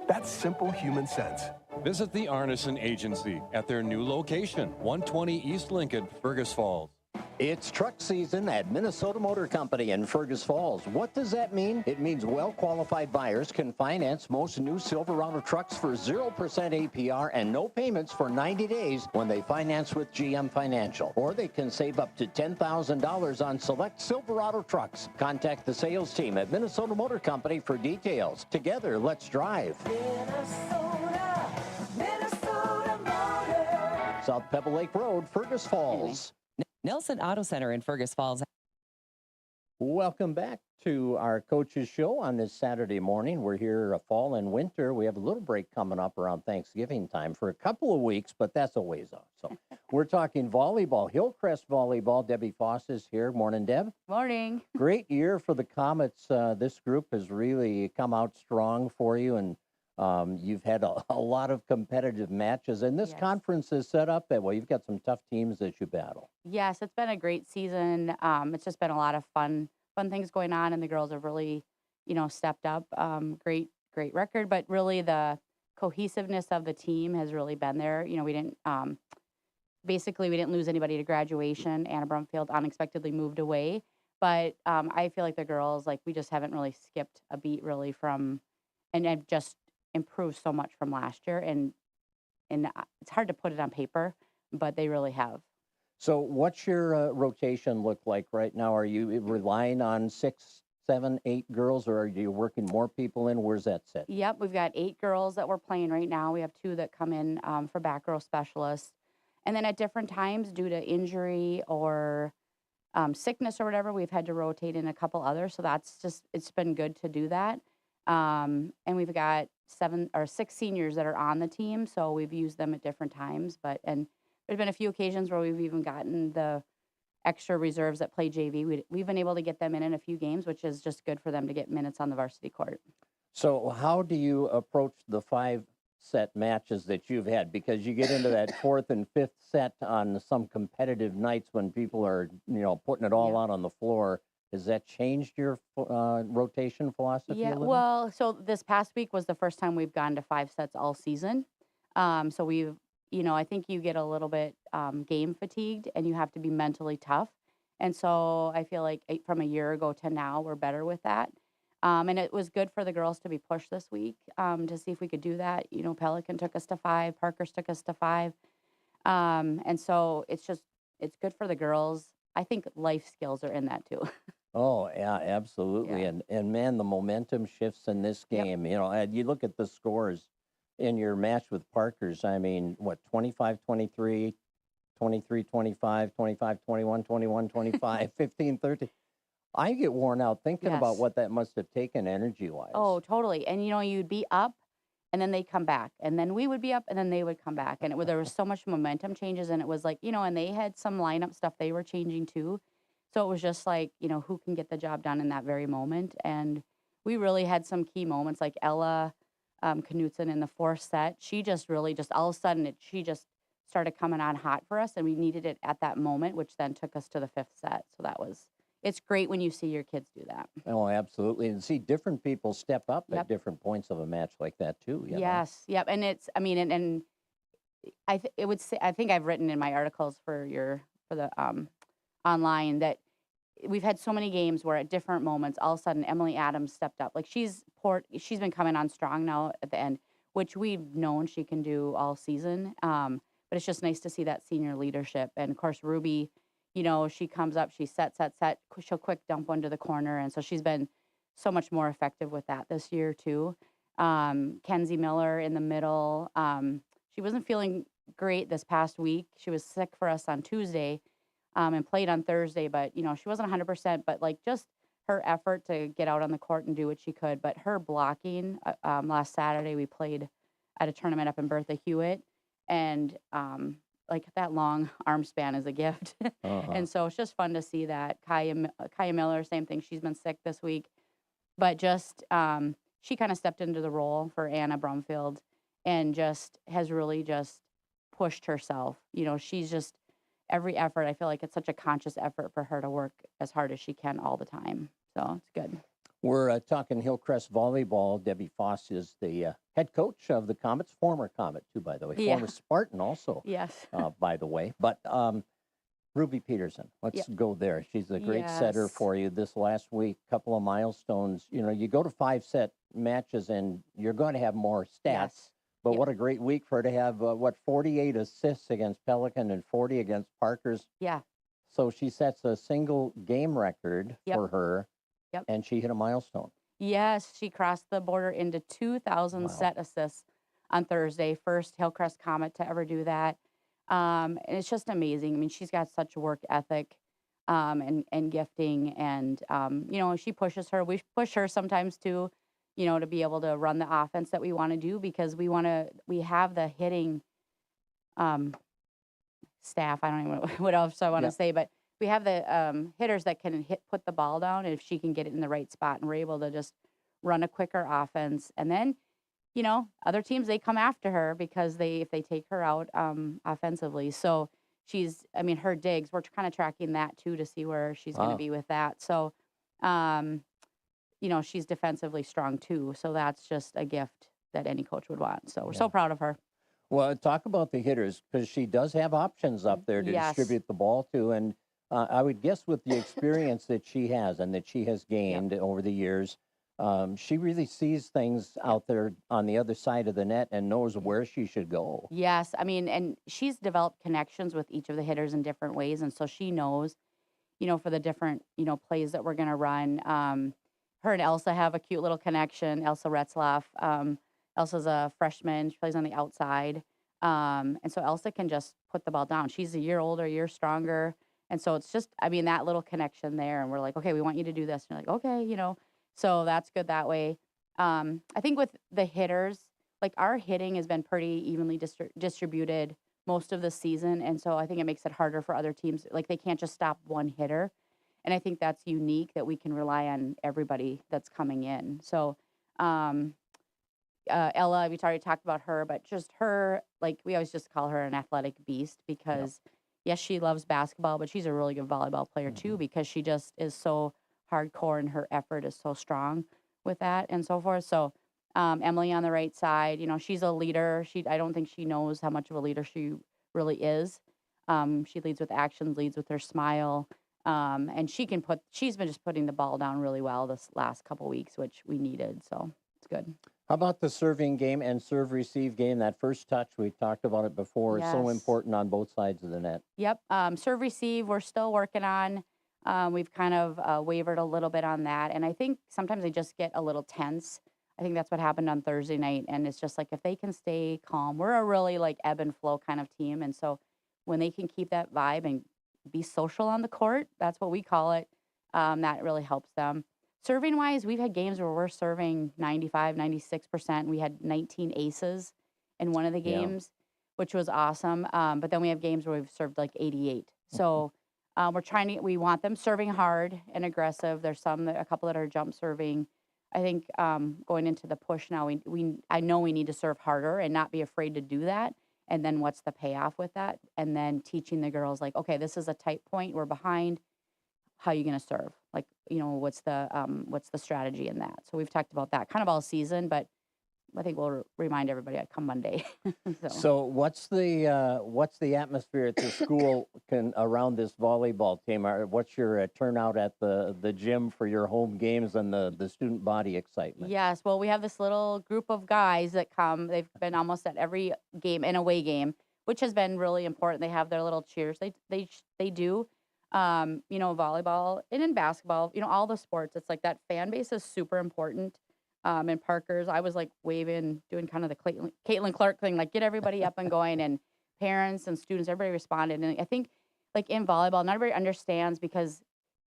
That's simple human sense. Visit the Arneson Agency at their new location, 120 East Lincoln, Fergus Falls. It's truck season at Minnesota Motor Company in Fergus Falls. What does that mean? It means well-qualified buyers can finance most new Silverado trucks for 0% APR and no payments for 90 days when they finance with GM Financial. Or they can save up to $10,000 on select Silverado trucks. Contact the sales team at Minnesota Motor Company for details. Together, let's drive. Minnesota Motor. South Pebble Lake Road, Fergus Falls. Nelson Auto Center in Fergus Falls. Welcome back to our Coaches Show on this Saturday morning. We're here fall and winter. We have a little break coming up around Thanksgiving time for a couple of weeks, but that's a ways off. So we're talking volleyball, Hillcrest volleyball. Debbie Foss is here. Morning, Deb. Morning. Great year for the Comets. This group has really come out strong for you, and you've had a lot of competitive matches, and this conference is set up that way. You've got some tough teams that you battle. Yes, it's been a great season. It's just been a lot of fun things going on, and the girls have really, stepped up. Great record, but really the cohesiveness of the team has really been there. We didn't lose anybody to graduation. Anna Brumfield unexpectedly moved away, but I feel like the girls, we just haven't really skipped a beat really from, and have just improved so much from last year, and it's hard to put it on paper, but they really have. So what's your rotation look like right now? Are you relying on 6, 7, 8 girls, or are you working more people in? Where's that set? Yep, we've got 8 girls that we're playing right now. We have 2 that come in for back row specialists, and then at different times due to injury or sickness or whatever, we've had to rotate in a couple others. So it's been good to do that. And we've got 7 or 6 seniors that are on the team, so we've used them at different times. And there's been a few occasions where we've even gotten the extra reserves that play JV. We've been able to get them in a few games, which is just good for them to get minutes on the varsity court. So how do you approach the 5-set matches that you've had? Because you get into that 4th and 5th set on some competitive nights when people are, putting it all out on the floor. Has that changed your rotation philosophy a Yeah, little? well, so this past week was the first time we've gone to 5 sets all season. So we've, I think you get a little bit game fatigued and you have to be mentally tough. And so I feel like from a year ago to now, we're better with that. And it was good for the girls to be pushed this week to see if we could do that. Pelican took us to 5, Parker's took us to 5. And so it's good for the girls. I think life skills are in that too. Oh, yeah, absolutely. Yeah. And man, the momentum shifts in this Yep. game. And you look at the scores in your match with Parker's, I mean, what, 25-23, 23-25, 25-21, 21-25, 15-13. I get worn out thinking about Yes. what that must have taken energy-wise. Oh, totally. And you'd be up and then they'd come back. And then we would be up and then they would come back. And there was so much momentum changes. And it was like, and they had some lineup stuff they were changing too. So it was just like, who can get the job done in that very moment. And we really had some key moments like Ella Knutson in the 4th set. She just really all of a sudden, she just started coming on hot for us. And we needed it at that moment, which then took us to the 5th set. So it's great when you see your kids do that. Oh, absolutely. And see different people step up Yep. at different points of a match like that too. You know? Yes. Yep. And it's, and it would say, I think I've written in my articles for the online that we've had so many games where at different moments, all of a sudden Emily Adams stepped up. Like she's been coming on strong now at the end, which we've known she can do all season. But it's just nice to see that senior leadership. And of course, Ruby, she comes up, she set, she'll quick dump one to the corner. And so she's been so much more effective with that this year too. Kenzie Miller in the middle. She wasn't feeling great this past week. She was sick for us on Tuesday and played on Thursday, but, she wasn't 100%, but like just her effort to get out on the court and do what she could. But her blocking, last Saturday, we played at a tournament up in Bertha Hewitt, and like that long arm span is a gift. And so it's just fun to see that. Kaya Miller, same thing. She's been sick this week, but just she kind of stepped into the role for Anna Brumfield and just has really just pushed herself. She's just every effort. I feel like it's such a conscious effort for her to work as hard as she can all the time. So it's good. We're talking Hillcrest Volleyball. Debbie Foss is the head coach of the Comets, former Comet too, by the way, Yeah. former Spartan also, Yes. by the way. But Ruby Peterson, let's go there. She's a great setter Yes. for you this last week. Couple of milestones. You go to 5-set matches and you're going to have more stats. Yes. But what a great week for her to have, 48 assists against Pelican and 40 against Parker's. Yeah. So she sets a single game record Yep. for her, Yep. and she hit a milestone. Yes, she crossed the border into 2,000 set assists on Thursday. First Hillcrest Comet to ever do that. And it's just amazing. I mean, she's got such work ethic and gifting. And, she pushes her. We push her sometimes too, to be able to run the offense that we want to do because we have the hitting staff. I don't even know what else I want to say, but we have the hitters that can put the ball down if she can get it in the right spot, and we're able to just run a quicker offense. And then, other teams, they come after her because if they take her out offensively. So her digs, we're kind of tracking that too to see where she's going to be with that. So, she's defensively strong too. So that's just a gift that any coach would want. So we're so proud of her. Well, talk about the hitters, because she does have options up there to Yes. distribute the ball to. And I would guess with the experience that she has and that she has gained over the years, she really sees things out there on the other side of the net and knows where she should go. Yes. I mean, and she's developed connections with each of the hitters in different ways. And so she knows, for the different, plays that we're going to run. Her and Elsa have a cute little connection, Elsa Retzlaff. Elsa's a freshman. She plays on the outside. And so Elsa can just put the ball down. She's a year older, a year stronger. And so it's just, that little connection there. And we're like, okay, we want you to do this. And you're like, okay, so that's good that way. I think with the hitters, like our hitting has been pretty evenly distributed most of the season. And so I think it makes it harder for other teams. Like they can't just stop one hitter. And I think that's unique that we can rely on everybody that's coming in. So Ella, we already talked about her, but just her, like we always just call her an athletic beast because yes, she loves basketball, but she's a really good volleyball player too because she just is so hardcore, and her effort is so strong with that and so forth. So Emily on the right side, she's a leader. I don't think she knows how much of a leader she really is. She leads with action, leads with her smile. And she's been just putting the ball down really well this last couple weeks, which we needed. So it's good. How about the serving game and serve-receive game? That first touch, we talked about it before. It's so Yes. important on both sides of the net. Yep. Serve receive, we're still working on. We've kind of wavered a little bit on that. And I think sometimes they just get a little tense. I think that's what happened on Thursday night. And it's just like if they can stay calm, we're a really like ebb and flow kind of team. And so when they can keep that vibe and be social on the court, that's what we call it, that really helps them. Serving wise, we've had games where we're serving 95, 96%. We had 19 aces in one of the games, which was awesome. But then we have games where we've served like 88. So we want them serving hard and aggressive. There's a couple that are jump serving. I think going into the push now, I know we need to serve harder and not be afraid to do that. And then what's the payoff with that? And then teaching the girls like, okay, this is a tight point. We're behind. How are you going to serve? Like, what's the strategy in that? So we've talked about that kind of all season, but I think we'll remind everybody come Monday. So what's the atmosphere at the school around this volleyball team? What's your turnout at the gym for your home games and the student body excitement? Yes, well, we have this little group of guys that come. They've been almost at every game, an away game, which has been really important. They have their little cheers. They do. Volleyball and in basketball, all the sports. It's like that fan base is super important. And Parker's, I was like waving, doing kind of the Caitlin Clark thing, like get everybody up and going, and parents and students, everybody responded. And I think like in volleyball, not everybody understands because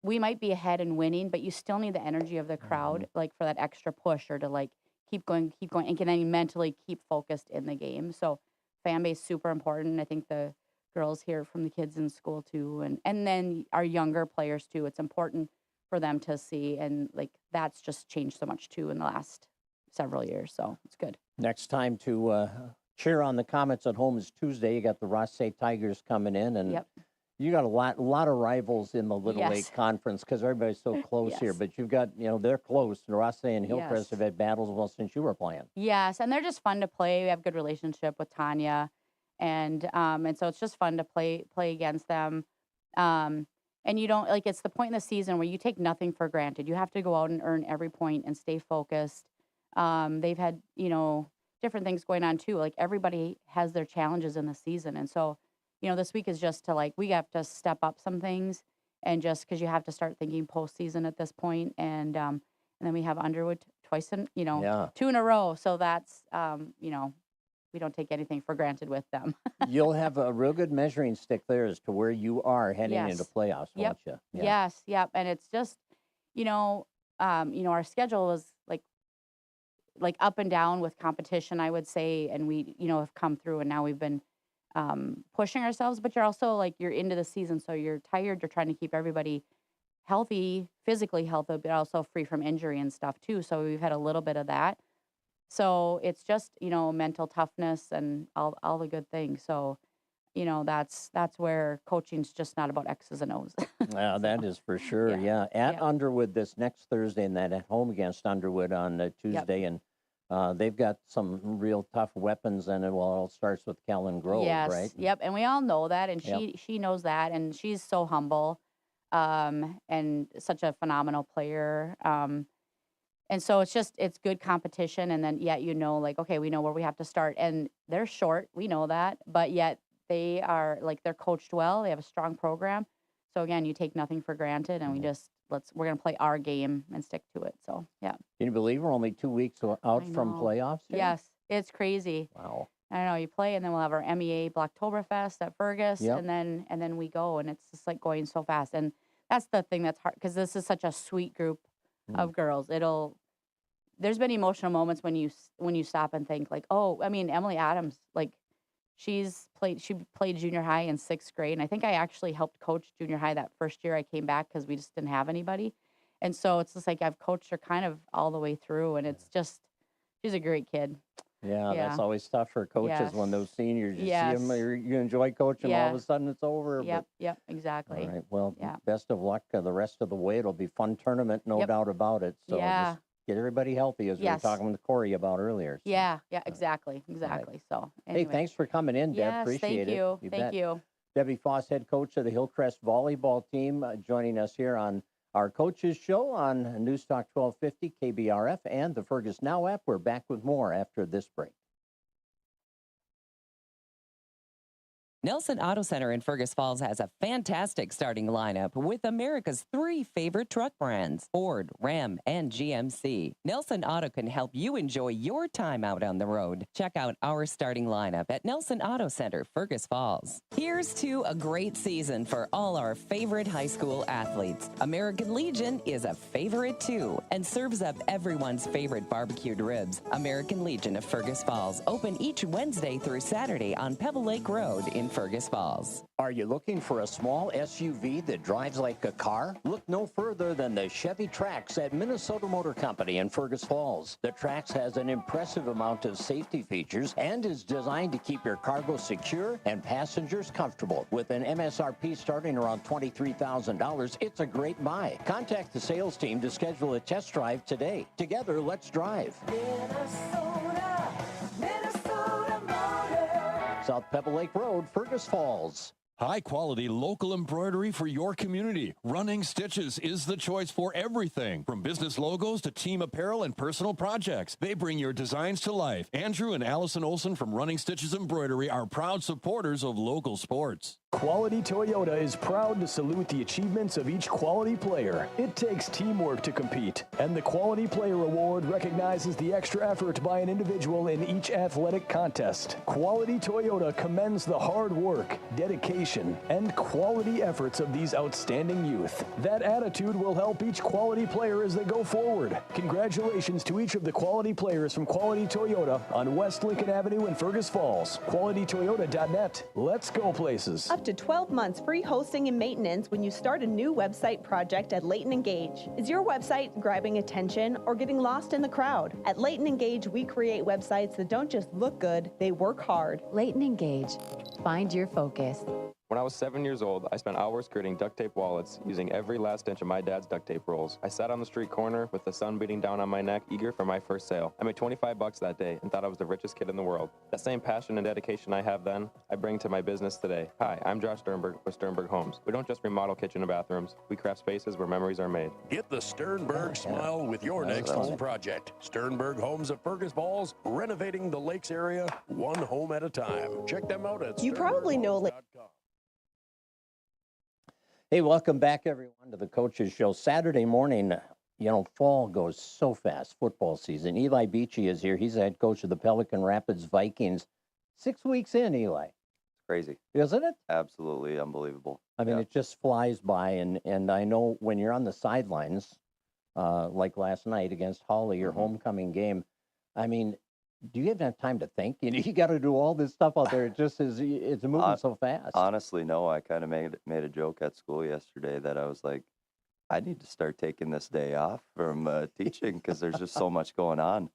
we might be ahead and winning, but you still need the energy of the crowd, like for that extra push or to like keep going, and can then mentally keep focused in the game. So fan base super important. I think the girls hear from the kids in school too, and then our younger players too. It's important for them to see, and like that's just changed so much too in the last several years. So it's good. Next time to cheer on the Comets at home is Tuesday. You got the Rothsay Tigers coming in, and you got a lot of rivals in the Little Lake Conference because everybody's so close here. But you've got, they're close. Rothsay and Hillcrest have had battles well since you were playing. Yes, and they're just fun to play. We have a good relationship with Tanya, and so it's just fun to play against them. And you don't it's the point in the season where you take nothing for granted. You have to go out and earn every point and stay focused. They've had, different things going on too. Like everybody has their challenges in the season. And so, this week is just to we have to step up some things, and just because you have to start thinking postseason at this point. And then we have Underwood twice in, 2 in a row. So that's, we don't take anything for granted with them. You'll have a real good measuring stick there as to where you are heading into playoffs, won't you? Yeah. Yes, yep. And it's just, our schedule was like up and down with competition, I would say, and we, have come through, and now we've been pushing ourselves. But you're also you're into the season, so you're tired. You're trying to keep everybody healthy, physically healthy, but also free from injury and stuff too. So we've had a little bit of that. So it's just, mental toughness and all the good things. So, that's where coaching's just not about X's and O's. Yeah, that is for sure. Yeah. At Underwood this next Thursday, and then at home against Underwood on Tuesday. And they've got some real tough weapons, and it all starts with Kellen Grove, right? Yep. And we all know that. And she knows that. And she's so humble and such a phenomenal player. And so it's good competition. And then yet, okay, we know where we have to start. And they're short. We know that. But yet they are they're coached well. They have a strong program. So again, you take nothing for granted. And we're going to play our game and stick to it. So, yeah. Can you believe we're only 2 weeks out from playoffs here? Yes. It's crazy. Wow. I don't know. You play, and then we'll have our MEA Blocktoberfest at Fergus. And then we go. And it's just going so fast. And that's the thing that's hard, because this is such a sweet group of girls. There's been emotional moments when you stop and think Emily Adams, she played junior high in 6th grade. And I think I actually helped coach junior high that first year I came back because we just didn't have anybody. And so it's just I've coached her kind of all the way through, and it's just, she's a great kid. Yeah, that's always tough for coaches when those seniors, you see them, you enjoy coaching, all of a sudden it's over. Yep, exactly. All right, well, best of luck the rest of the way. It'll be a fun tournament, no doubt about it. So just get everybody healthy, as we were talking with Corey about earlier. So. Yeah, exactly. So, anyway. Hey, thanks for coming in, Deb. Appreciate it. Thank you. Debbie Foss, head coach of the Hillcrest volleyball team, joining us here on our Coaches Show on News Talk 1250, KBRF, and the Fergus Now app. We're back with more after this break. Nelson Auto Center in Fergus Falls has a fantastic starting lineup with America's 3 favorite truck brands, Ford, Ram, and GMC. Nelson Auto can help you enjoy your time out on the road. Check out our starting lineup at Nelson Auto Center, Fergus Falls. Here's to a great season for all our favorite high school athletes. American Legion is a favorite too and serves up everyone's favorite barbecued ribs. American Legion of Fergus Falls, open each Wednesday through Saturday on Pebble Lake Road in Fergus Falls. Are you looking for a small SUV that drives like a car? Look no further than the Chevy Trax at Minnesota Motor Company in Fergus Falls. The Trax has an impressive amount of safety features and is designed to keep your cargo secure and passengers comfortable. With an MSRP starting around $23,000, it's a great buy. Contact the sales team to schedule a test drive today. Together, let's drive. Minnesota Motor. South Pebble Lake Road, Fergus Falls. High-quality local embroidery for your community. Running Stitches is the choice for everything, from business logos to team apparel and personal projects. They bring your designs to life. Andrew and Allison Olson from Running Stitches Embroidery are proud supporters of local sports. Quality Toyota is proud to salute the achievements of each quality player. It takes teamwork to compete, and the Quality Player Award recognizes the extra effort by an individual in each athletic contest. Quality Toyota commends the hard work, dedication, and quality efforts of these outstanding youth. That attitude will help each quality player as they go forward. Congratulations to each of the quality players from Quality Toyota on West Lincoln Avenue in Fergus Falls. QualityToyota.net. Let's go places. Up to 12 months free hosting and maintenance when you start a new website project at Leighton & Gage. Is your website grabbing attention or getting lost in the crowd? At Leighton & Gage, we create websites that don't just look good, they work hard. Leighton & Gage. Find your focus. When I was 7 years old, I spent hours creating duct tape wallets using every last inch of my dad's duct tape rolls. I sat on the street corner with the sun beating down on my neck, eager for my first sale. I made $25 that day and thought I was the richest kid in the world. That same passion and dedication I have then, I bring to my business today. Hi, I'm Josh Sternberg with Sternberg Homes. We don't just remodel kitchen and bathrooms. We craft spaces where memories are made. Get the Sternberg smile with your next home project. Sternberg Homes of Fergus Falls, renovating the lakes area one home at a time. Check them out at You probably know Hey, welcome back, everyone, to the Coaches Show. Saturday morning, fall goes so fast, football season. Eli Beachy is here. He's the head coach of the Pelican Rapids Vikings. 6 weeks in, Eli. Crazy. Isn't it? Absolutely unbelievable. I mean, it just flies by, and I know when you're on the sidelines, like last night against Holly, your homecoming game, I mean, do you even have time to think? You got to do all this stuff out there. It just is, it's moving so fast. Honestly, no. I kind of made a joke at school yesterday that I was like, I need to start taking this day off from teaching because there's just so much going on.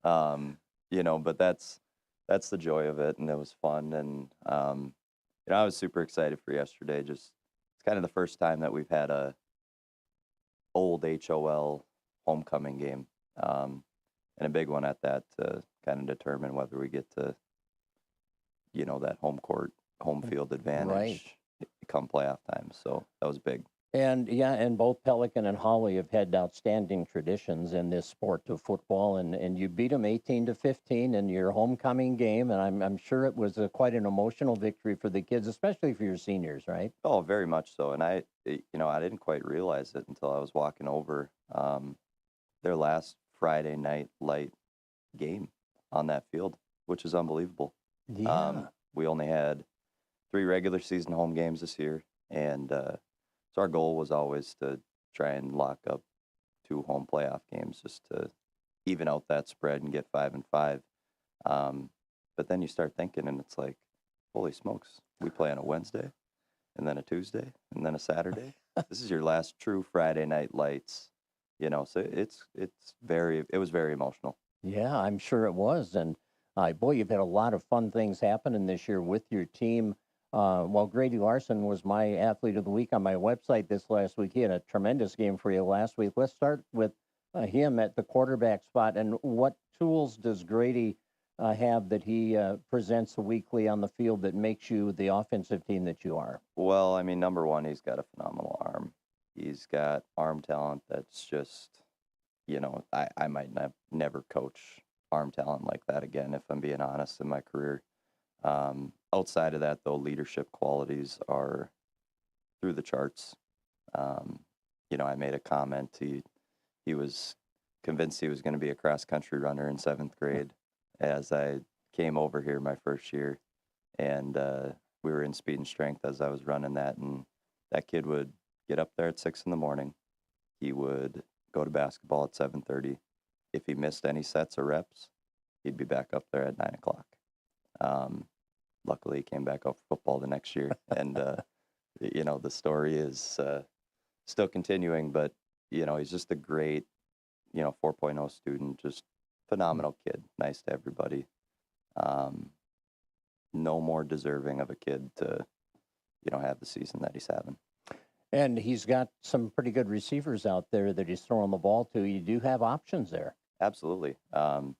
But that's the joy of it, and it was fun. And I was super excited for yesterday. Just it's kind of the first time that we've had a old HOL homecoming game. And a big one at that to kind of determine whether we get to, that home field advantage come playoff time. So that was big. And both Pelican and Holly have had outstanding traditions in this sport of football, and you beat them 18-15 in your homecoming game, and I'm sure it was quite an emotional victory for the kids, especially for your seniors, right? Oh, very much so. And I didn't quite realize it until I was walking over their last Friday night light game on that field, which is unbelievable. Yeah. We only had 3 regular season home games this year, and so our goal was always to try and lock up 2 home playoff games just to even out that spread and get 5-5. But then you start thinking, and it's like, holy smokes, we play on a Wednesday, and then a Tuesday, and then a Saturday. This is your last true Friday night lights. So it was very emotional. Yeah, I'm sure it was. And Boy, you've had a lot of fun things happening this year with your team. Well, Grady Larson was my athlete of the week on my website this last week. He had a tremendous game for you last week. Let's start with him at the quarterback spot. And what tools does Grady have that he presents weekly on the field that makes you the offensive team that you are? Well, I mean, number one, he's got a phenomenal arm. He's got arm talent that's just, I might never coach arm talent like that again, if I'm being honest, in my career. Outside of that, though, leadership qualities are through the charts. I made a comment. He was convinced he was going to be a cross-country runner in 7th grade as I came over here my first year. And we were in speed and strength as I was running that. And that kid would get up there at 6 in the morning. He would go to basketball at 7:30. If he missed any sets or reps, he'd be back up there at 9 o'clock. Luckily, he came back up for football the next year. And, the story is still continuing. But, he's just a great, 4.0 student, just phenomenal kid. Nice to everybody. No more deserving of a kid to, have the season that he's having. And he's got some pretty good receivers out there that he's throwing the ball to. You do have options there. Absolutely. Our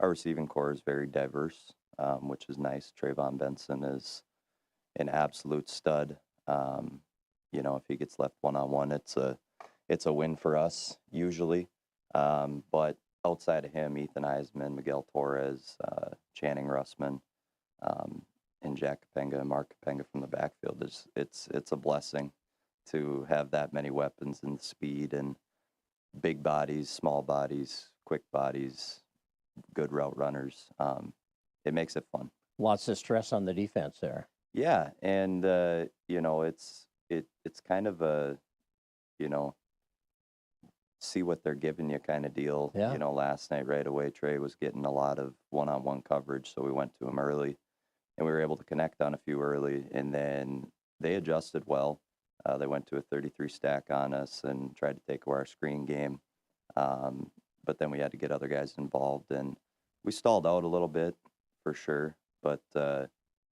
receiving core is very diverse, which is nice. Trayvon Benson is an absolute stud. If he gets left one-on-one, it's a win for us usually. But outside of him, Ethan Eisman, Miguel Torres, Channing Russman, and Jack Kapenga and Mark Kapenga from the backfield, it's a blessing to have that many weapons and speed and big bodies, small bodies, quick bodies, good route runners. It makes it fun. Lots of stress on the defense there. Yeah, and it's kind of a see what they're giving you kind of deal. Yeah. Last night right away, Trey was getting a lot of one-on-one coverage, so we went to him early, and we were able to connect on a few early, and then they adjusted well. They went to a 33 stack on us and tried to take away our screen game, but then we had to get other guys involved, and we stalled out a little bit for sure. But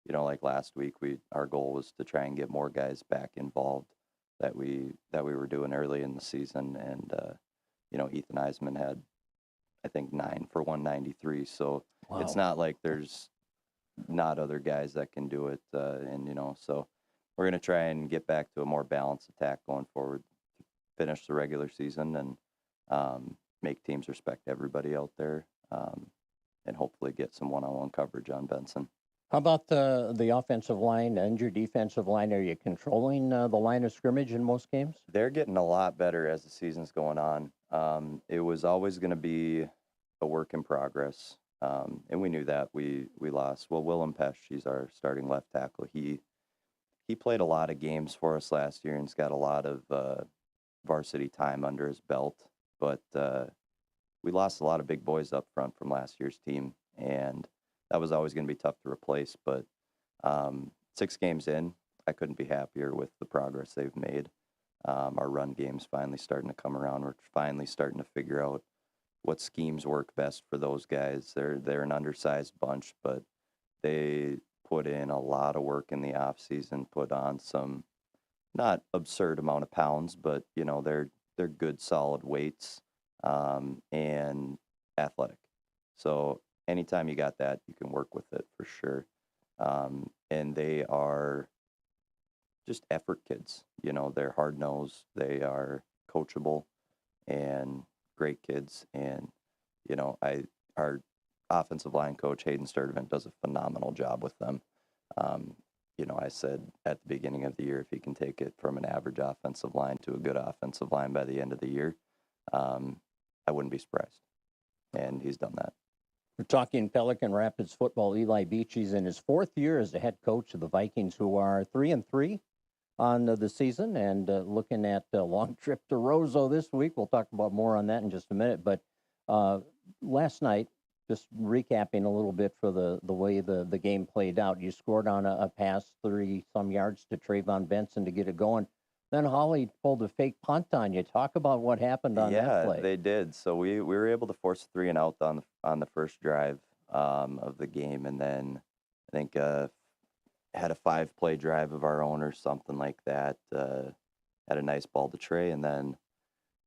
like last week, our goal was to try and get more guys back involved that we were doing early in the season, and Ethan Eisman had, I think, 9 for 193. So Wow. It's not like there's not other guys that can do it, so we're going to try and get back to a more balanced attack going forward, finish the regular season, and make teams respect everybody out there, and hopefully get some one-on-one coverage on Benson. How about the offensive line and your defensive line? Are you controlling the line of scrimmage in most games? They're getting a lot better as the season's going on. It was always going to be a work in progress, and we knew that. We lost. Well, Willem Pesch, he's our starting left tackle. He played a lot of games for us last year and's got a lot of varsity time under his belt. But we lost a lot of big boys up front from last year's team, and that was always going to be tough to replace. But 6 games in, I couldn't be happier with the progress they've made. Our run game's finally starting to come around. We're finally starting to figure out what schemes work best for those guys. They're an undersized bunch, but they put in a lot of work in the off season, put on some not absurd amount of pounds, but they're good solid weights, and athletic. So anytime you got that, you can work with it for sure. And they are just effort kids. They're hard nosed, they are coachable, and great kids. And our offensive line coach Hayden Sturdivant does a phenomenal job with them. I said at the beginning of the year, if he can take it from an average offensive line to a good offensive line by the end of the year, I wouldn't be surprised. And he's done that. We're talking Pelican Rapids football. Eli Beach, he's in his 4th year as the head coach of the Vikings, who are 3-3 on the season, and looking at a long trip to Roseau this week. We'll talk about more on that in just a minute. But last night, just recapping a little bit for the way the game played out, you scored on a pass 30-some yards to Trayvon Benson to get it going. Then Holly pulled a fake punt on you. Talk about what happened on that play. Yeah, they did. So we were able to force 3 and out on the first drive. of the game, and then I think had a 5-play drive of our own or something like that. Had a nice ball to Trey, and then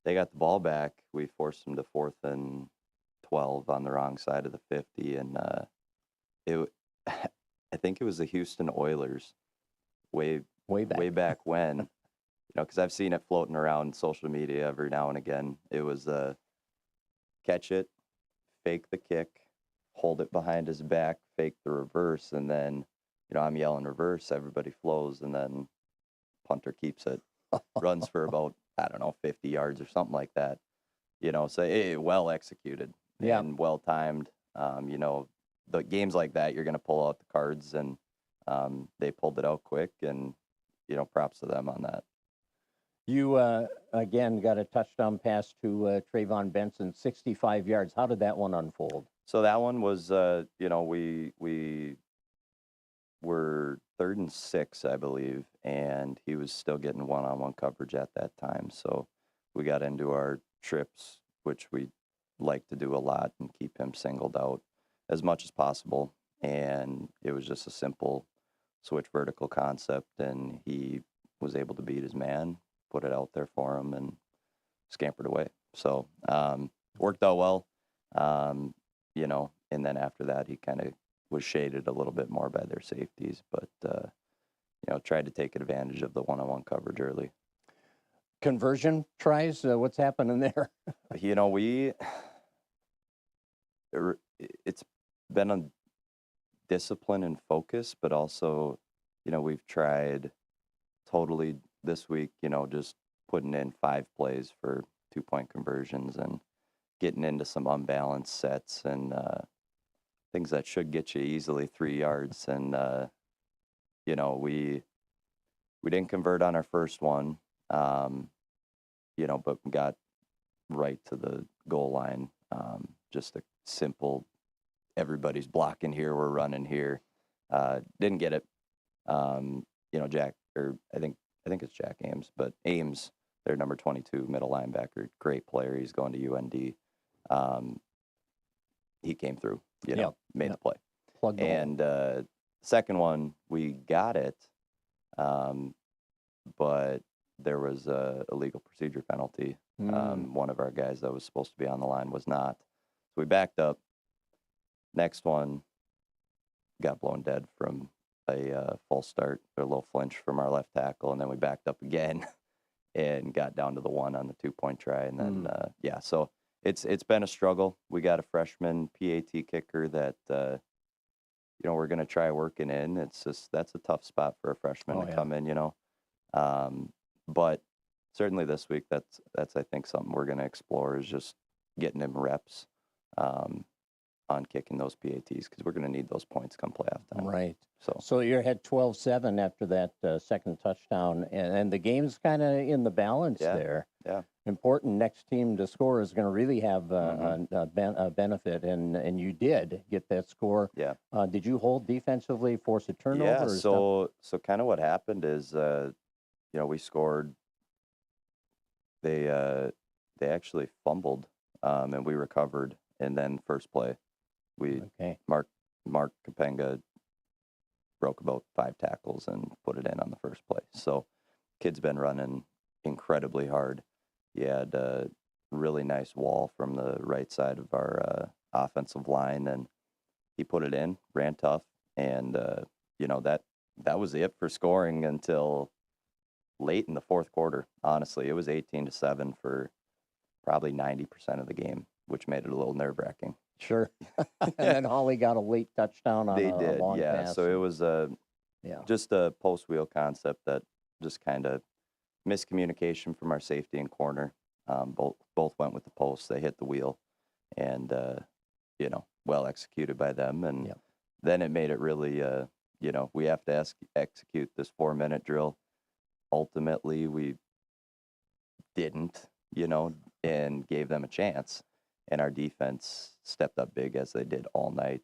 they got the ball back. We forced them to 4th and 12 on the wrong side of the 50, and I think it was the Houston Oilers way back when, you know, because I've seen it floating around social media every now and again. It was catch it, fake the kick, hold it behind his back, fake the reverse, and then, you know, I'm yelling reverse, everybody flows, and then punter keeps it, runs for about, I don't know, 50 yards or something like that. You know, so well executed and well timed. You know, the games like that, you're going to pull out the cards, and they pulled it out quick, and, you know, props to them on that. You, again, got a touchdown pass to Trayvon Benson, 65 yards. How did that one unfold? So that one was, you know, we were 3rd and 6, I believe, and he was still getting one-on-one coverage at that time. So we got into our trips, which we like to do a lot, and keep him singled out as much as possible. And it was just a simple switch vertical concept, and he was able to beat his man, put it out there for him, and scampered away. So worked out well, you know, and then after that, he kind of was shaded a little bit more by their safeties, but, you know, tried to take advantage of the one-on-one coverage early. Conversion tries, what's happening there? You know, it's been a discipline and focus, but also, you know, we've tried totally this week, you know, just putting in 5 plays for 2-point conversions and getting into some unbalanced sets and things that should get you easily 3 yards. And, you know, we didn't convert on our first one, you know, but got right to the goal line. Just a simple, everybody's blocking here, we're running here. Didn't get it. You know, Jack, or I think it's Jack Ames, but Ames, their number 22 middle linebacker, great player. He's going to UND. He came through, you know, made the play. Plugged the hole. And second one, we got it, but there was a illegal procedure penalty. One of our guys that was supposed to be on the line was not. So we backed up. Next one got blown dead from a false start, or a little flinch from our left tackle, and then we backed up again and got down to the 1 on the 2-point try. And then, so it's been a struggle. We got a freshman PAT kicker that, you know, we're going to try working in. It's just, that's a tough spot for a freshman to come in, you know. But certainly this week, that's I think something we're going to explore, is just getting him reps on kicking those PATs, because we're going to need those points come playoff time. Right. So you had 12-7 after that second touchdown, and the game's kind of in the balance there. Yeah. Important next team to score is going to really have a benefit, and you did get that score. Yeah. Did you hold defensively, force a turnover? Yeah. Or So kind of what happened is, you know, we scored. They actually fumbled, and we recovered, and then first play, Mark Kapenga broke about 5 tackles and put it in on the first play. So kid's been running incredibly hard. He had a really nice wall from the right side of our offensive line, and he put it in, ran tough, and you know, that was it for scoring until late in the fourth quarter. Honestly, it was 18-7 for probably 90% of the game, which made it a little nerve-wracking. Sure. And then Holly got a late touchdown on a long pass. So it was just a post wheel concept that just kind of miscommunication from our safety and corner. Both went with the post. They hit the wheel, and you know, well executed by them. And then it made it really, you know, we have to execute this 4-minute drill. Ultimately, we didn't, you know, and gave them a chance. And our defense stepped up big, as they did all night.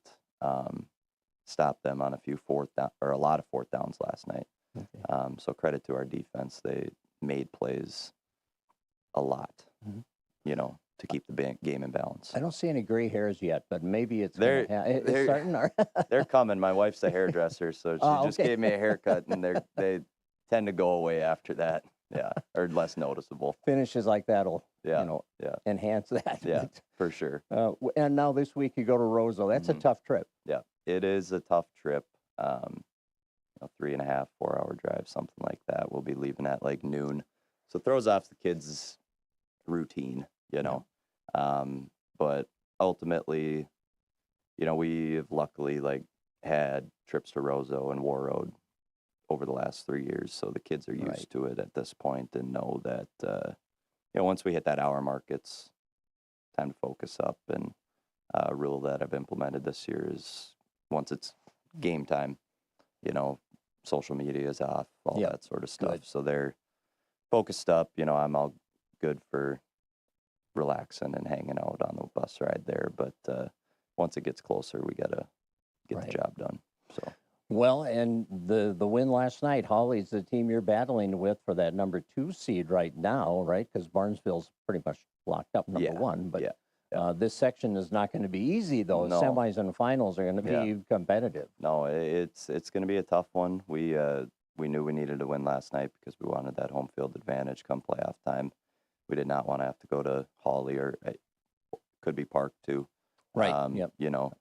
Stopped them on a lot of fourth downs last night. So credit to our defense. They made plays a lot, you know, to keep the game in balance. I don't see any gray hairs yet, but maybe it's They're, it's they're, starting. Or they're coming. My wife's a hairdresser, so she just okay. gave me a haircut, and they tend to go away after that. Yeah, or less noticeable. Finishes like that'll Yeah, enhance that. Yeah, for sure. And now this week you go to Roseau. That's a tough trip. Yeah, it is a tough trip. 3.5, 4 hour drive, something like that. We'll be leaving at like noon, so it throws off the kids' routine, but ultimately, we've luckily had trips to Roseau and War Road over the last 3 years, so the kids are used to it at this point and know that once we hit that hour mark, it's time to focus up. And a rule that I've implemented this year is once it's game time, social media is off, all that sort of stuff. Good. So they're focused up. I'm all good for relaxing and hanging out on the bus ride there. But once it gets closer, we got to get the job done. So. Well, and the win last night, Holly's the team you're battling with for that number 2 seed right now, right? Because Barnesville's pretty much locked up number 1. But this section is not going to be easy, though. No. Semis and finals are going to be competitive. No, it's going to be a tough one. We knew we needed to win last night because we wanted that home field advantage come playoff time. We did not want to have to go to Hawley, or it could be Park too. Right.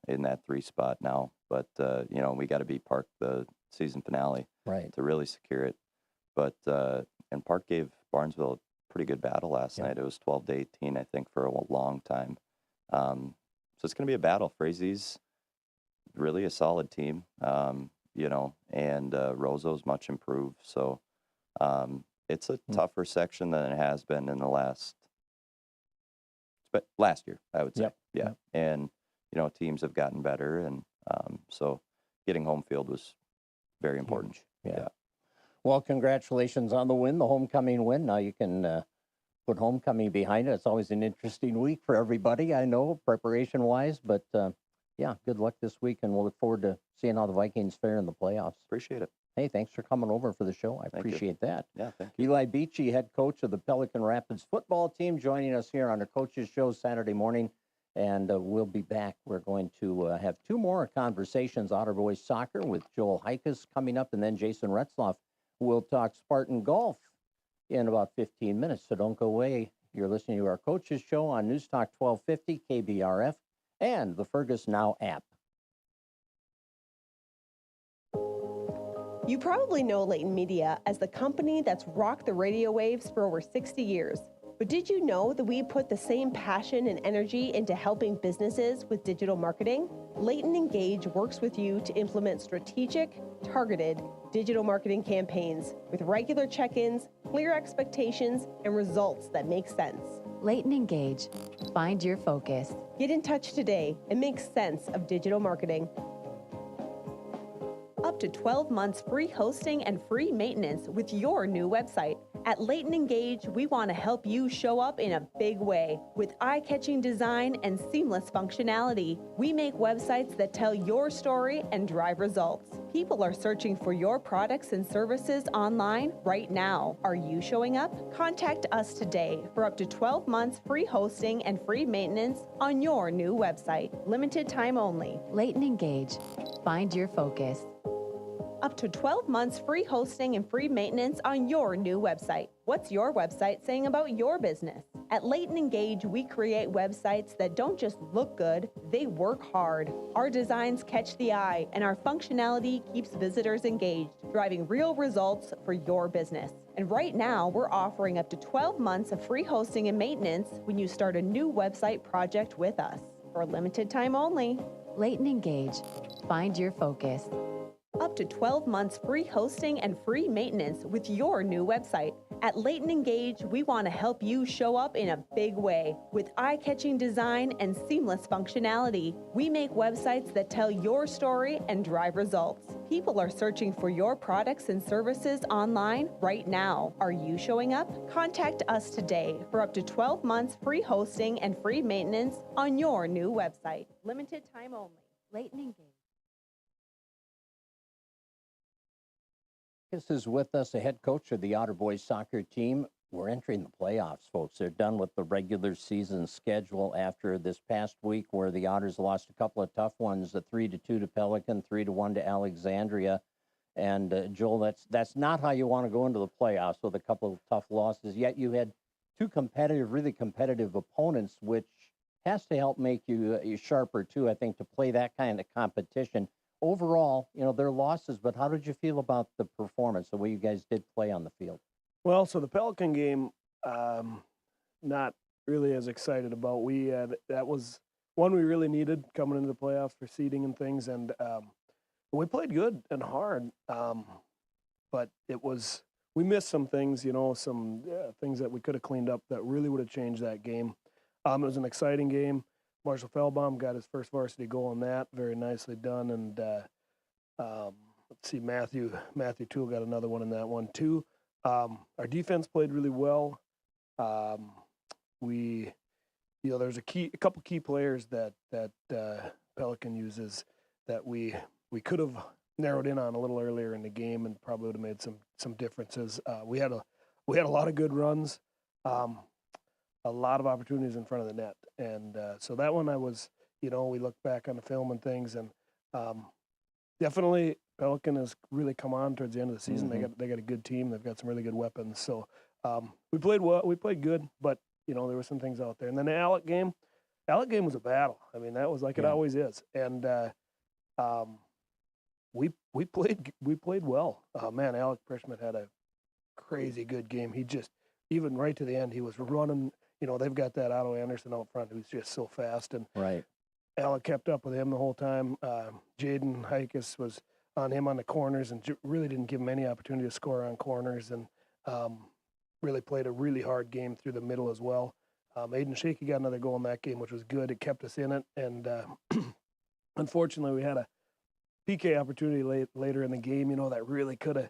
In that 3 spot now. But, we got to beat Park the season finale to really secure it. But, and Park gave Barnesville a pretty good battle last night. It was 12-18, I think, for a long time. So it's going to be a battle. Frazie's really a solid team, and Roseau's much improved. So it's a tougher section than it has been in the last year, I would say. Yeah. And, teams have gotten better. And so getting home field was very important. Yeah. Well, congratulations on the win, the homecoming win. Now you can put homecoming behind it. It's always an interesting week for everybody, I know, preparation-wise. But, good luck this week, and we'll look forward to seeing how the Vikings fare in the playoffs. Appreciate it. Hey, thanks for coming over for the show. I appreciate that. Yeah, thank you. Eli Beachy, head coach of the Pelican Rapids football team, joining us here on a Coach's Show Saturday morning. And we'll be back. We're going to have 2 more conversations, Otter Boys soccer with Joel Heikus coming up, and then Jason Retzloff will talk Spartan golf in about 15 minutes. So don't go away. You're listening to our Coach's Show on News Talk 1250, KBRF, and the Fergus Now app. You probably know Leighton Media as the company that's rocked the radio waves for over 60 years. But did you know that we put the same passion and energy into helping businesses with digital marketing? Leighton Engage works with you to implement strategic, targeted digital marketing campaigns with regular check-ins, clear expectations, and results that make sense. Leighton Engage. Find your focus. Get in touch today and make sense of digital marketing. Up to 12 months free hosting and free maintenance with your new website. At Leighton Engage, we want to help you show up in a big way with eye-catching design and seamless functionality. We make websites that tell your story and drive results. People are searching for your products and services online right now. Are you showing up? Contact us today for up to 12 months free hosting and free maintenance on your new website. Limited time only. Leighton Engage. Find your focus. Up to 12 months free hosting and free maintenance on your new website. What's your website saying about your business? At Leighton Engage, we create websites that don't just look good, they work hard. Our designs catch the eye, and our functionality keeps visitors engaged, driving real results for your business. And right now, we're offering up to 12 months of free hosting and maintenance when you start a new website project with us. For a limited time only. Leighton Engage. Find your focus. Up to 12 months free hosting and free maintenance with your new website. At Leighton Engage, we want to help you show up in a big way with eye-catching design and seamless functionality. We make websites that tell your story and drive results. People are searching for your products and services online right now. Are you showing up? Contact us today for up to 12 months free hosting and free maintenance on your new website. Limited time only. Leighton Engage. This is with us, the head coach of the Otter Boys soccer team, we're entering the playoffs, folks. They're done with the regular season schedule after this past week where the Otters lost a couple of tough ones, 3-2 to Pelican, 3-1 to Alexandria. And Joel, that's not how you want to go into the playoffs with a couple of tough losses. Yet you had two really competitive opponents, which has to help make you sharper too, I think, to play that kind of competition. Overall, they're losses, but how did you feel about the performance, the way you guys did play on the field? Well, so the Pelican game, not really as excited about. That was one we really needed coming into the playoffs for seeding and things, and we played good and hard. But we missed some things, some things that we could have cleaned up that really would have changed that game. It was an exciting game. Marshall Feldbaum got his first varsity goal on that, very nicely done, and let's see, Matthew Toole got another one in that one too. Our defense played really well. There's a couple key players that Pelican uses that we could have narrowed in on a little earlier in the game and probably would have made some differences. We had a lot of good runs, a lot of opportunities in front of the net, and so that one we looked back on the film and things, and definitely Pelican has really come on towards the end of the season. Mm-hmm. They got a good team. They've got some really good weapons. So we played well. We played good, but there were some things out there. And then the Alec game was a battle. I mean, that was like it always is. And we played well. Man, Alec Prishman had a crazy good game. He just, even right to the end, he was running. They've got that Otto Anderson out front who's just so fast, and right. Alec kept up with him the whole time. Jaden Heikus was on him on the corners and really didn't give him any opportunity to score on corners, and really played a really hard game through the middle as well. Aiden Shaky got another goal in that game, which was good. It kept us in it, and unfortunately we had a PK opportunity later in the game, that really could have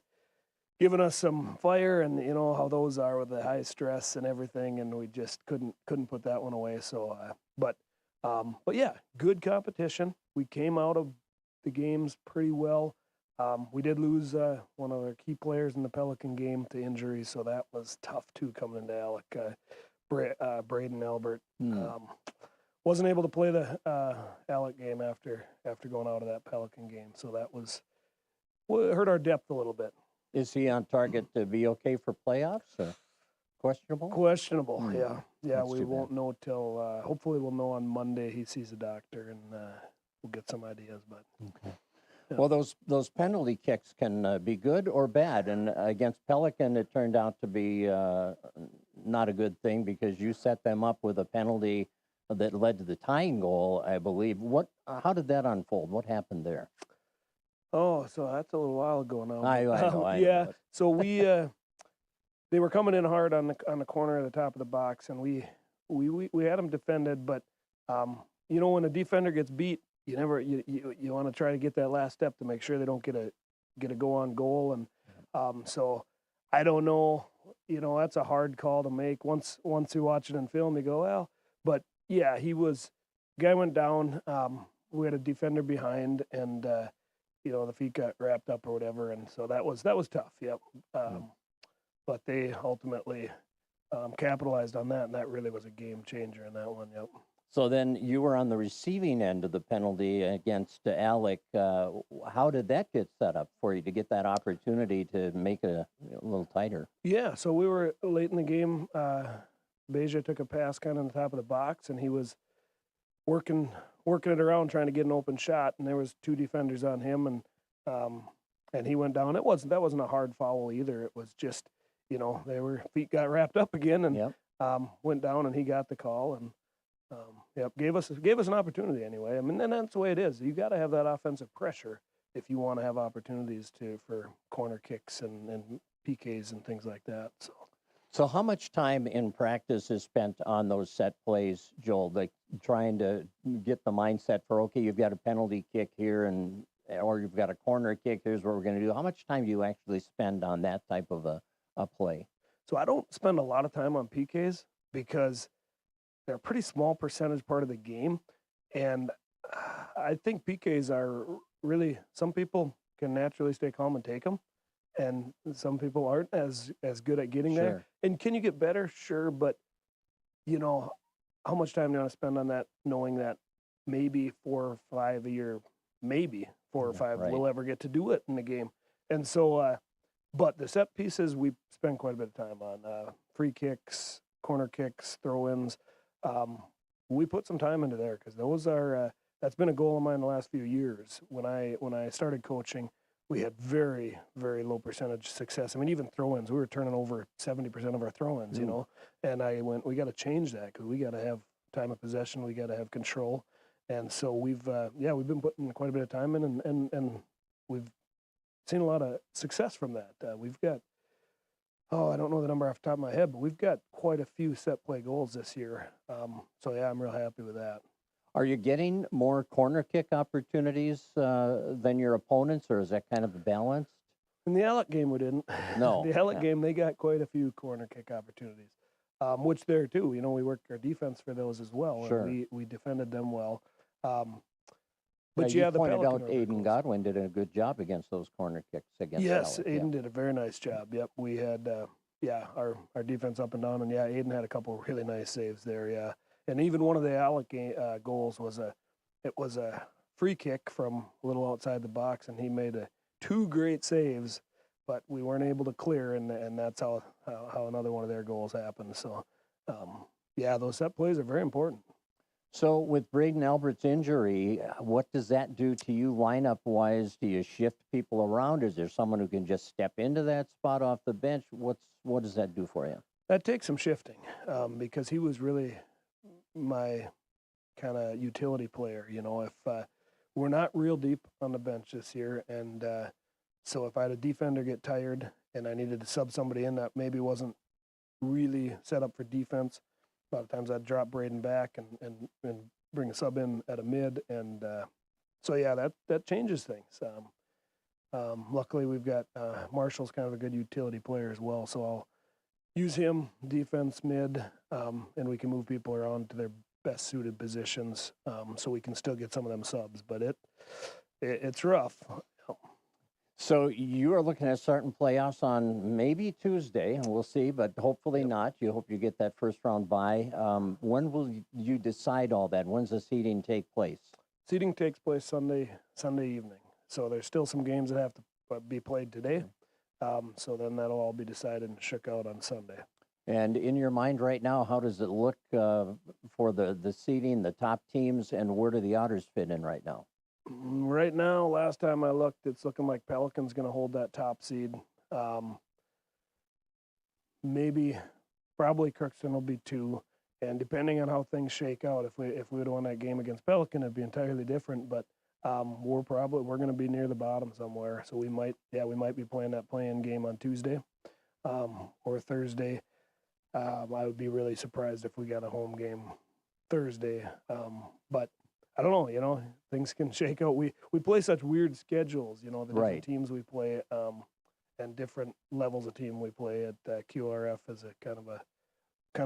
given us some fire, and how those are with the high stress and everything, and we just couldn't put that one away. So, but yeah, good competition. We came out of the games pretty well. We did lose one of our key players in the Pelican game to injury, so that was tough too coming into Alec. Braden Albert wasn't able to play the Alec game after going out of that Pelican game, so it hurt our depth a little bit. Is he on target to be okay for playoffs or questionable? Questionable, yeah. That's we won't know till, hopefully we'll know on Monday. He sees a doctor, and we'll get some ideas. But okay. Yeah. Well, those penalty kicks can be good or bad, and against Pelican, it turned out to be not a good thing because you set them up with a penalty that led to the tying goal, I believe. How did that unfold? What happened there? Oh, so that's a little while ago now. I know. Yeah. So we they were coming in hard on the corner at the top of the box, and we had them defended. But when a defender gets beat, you want to try to get that last step to make sure they don't get a go on goal. And so I don't know. That's a hard call to make. Once you watch it in film, you go, well. But yeah, guy went down. We had a defender behind, and the feet got wrapped up or whatever, and so that was tough. Yep. But they ultimately capitalized on that, and that really was a game changer in that one. Yep. So then you were on the receiving end of the penalty against Alec. How did that get set up for you to get that opportunity to make it a little tighter? Yeah, so we were late in the game. Beja took a pass kind of on the top of the box, and he was working it around trying to get an open shot, and there was two defenders on him, and he went down. That wasn't a hard foul either. It was just feet got wrapped up again, and went down, and he got the call, and gave us an opportunity anyway. I mean, and that's the way it is. You got to have that offensive pressure if you want to have opportunities for corner kicks and PKs and things like that. So how much time in practice is spent on those set plays, Joel, like trying to get the mindset for, okay, you've got a penalty kick here or you've got a corner kick, here's what we're going to do. How much time do you actually spend on that type of a play? So I don't spend a lot of time on PKs because they're a pretty small percentage part of the game. And I think PKs are really, some people can naturally stay calm and take them. and some people aren't as good at getting there. Sure. And can you get better? Sure, but you know, how much time do you want to spend on that, knowing that maybe 4 or 5 a year, maybe 4 or 5 right. will ever get to do it in the game. And so, but the set pieces we spend quite a bit of time on, free kicks, corner kicks, throw-ins. We put some time into there because those are that's been a goal of mine the last few years. When I started coaching, we had very, very low percentage success. I mean, even throw-ins, we were turning over 70% of our throw-ins, you know. And I went, we got to change that because we got to have time of possession, we got to have control. And so we've been putting quite a bit of time in, and we've seen a lot of success from that. We've got, I don't know the number off the top of my head, but we've got quite a few set play goals this year. So yeah, I'm real happy with that. Are you getting more corner kick opportunities than your opponents, or is that kind of balanced? In the Alec game, we didn't. No. The Alec game, they got quite a few corner kick opportunities, which there too. You know, we worked our defense for those as well. Sure. And we defended them well. But But you yeah, the pointed Pelican out are Aiden Godwin did a good job against those corner kicks against Yes, Alec, Aiden did a very nice job. Yep, we had our defense up and down, and yeah, Aiden had a couple of really nice saves there. Yeah, and even one of the Alec goals was a free kick from a little outside the box, and he made two great saves, but we weren't able to clear, and that's how another one of their goals happened. So, yeah, those set plays are very important. So with Braden Albert's injury, what does that do to you lineup-wise? Do you shift people around? Is there someone who can just step into that spot off the bench? What does that do for you? That takes some shifting because he was really my kind of utility player. You know, if we're not real deep on the bench this year, and so if I had a defender get tired and I needed to sub somebody in that maybe wasn't really set up for defense, a lot of times I'd drop Braden back and bring a sub in at a mid, and so yeah, that changes things. Luckily, we've got Marshall's kind of a good utility player as well, so I'll use him defense mid, and we can move people around to their best suited positions, so we can still get some of them subs. But it's rough. So you are looking at starting playoffs on maybe Tuesday, and we'll see, but hopefully not. You hope you get that first round bye. When will you decide all that? When's the seeding take place? Seeding takes place Sunday evening. So there's still some games that have to be played today. So then that'll all be decided and shook out on Sunday. And in your mind right now, how does it look for the seeding, the top teams, and where do the Otters fit in right now? Right now, last time I looked, it's looking like Pelican's going to hold that top seed. Probably Crookston will be 2, and depending on how things shake out, if we would have won that game against Pelican, it'd be entirely different. But we're going to be near the bottom somewhere, so we might be playing that play-in game on Tuesday or Thursday. I would be really surprised if we got a home game Thursday, but I don't know, you know, things can shake out. We play such weird schedules, you know, the different teams we play, and different levels of team we play at QRF is a kind of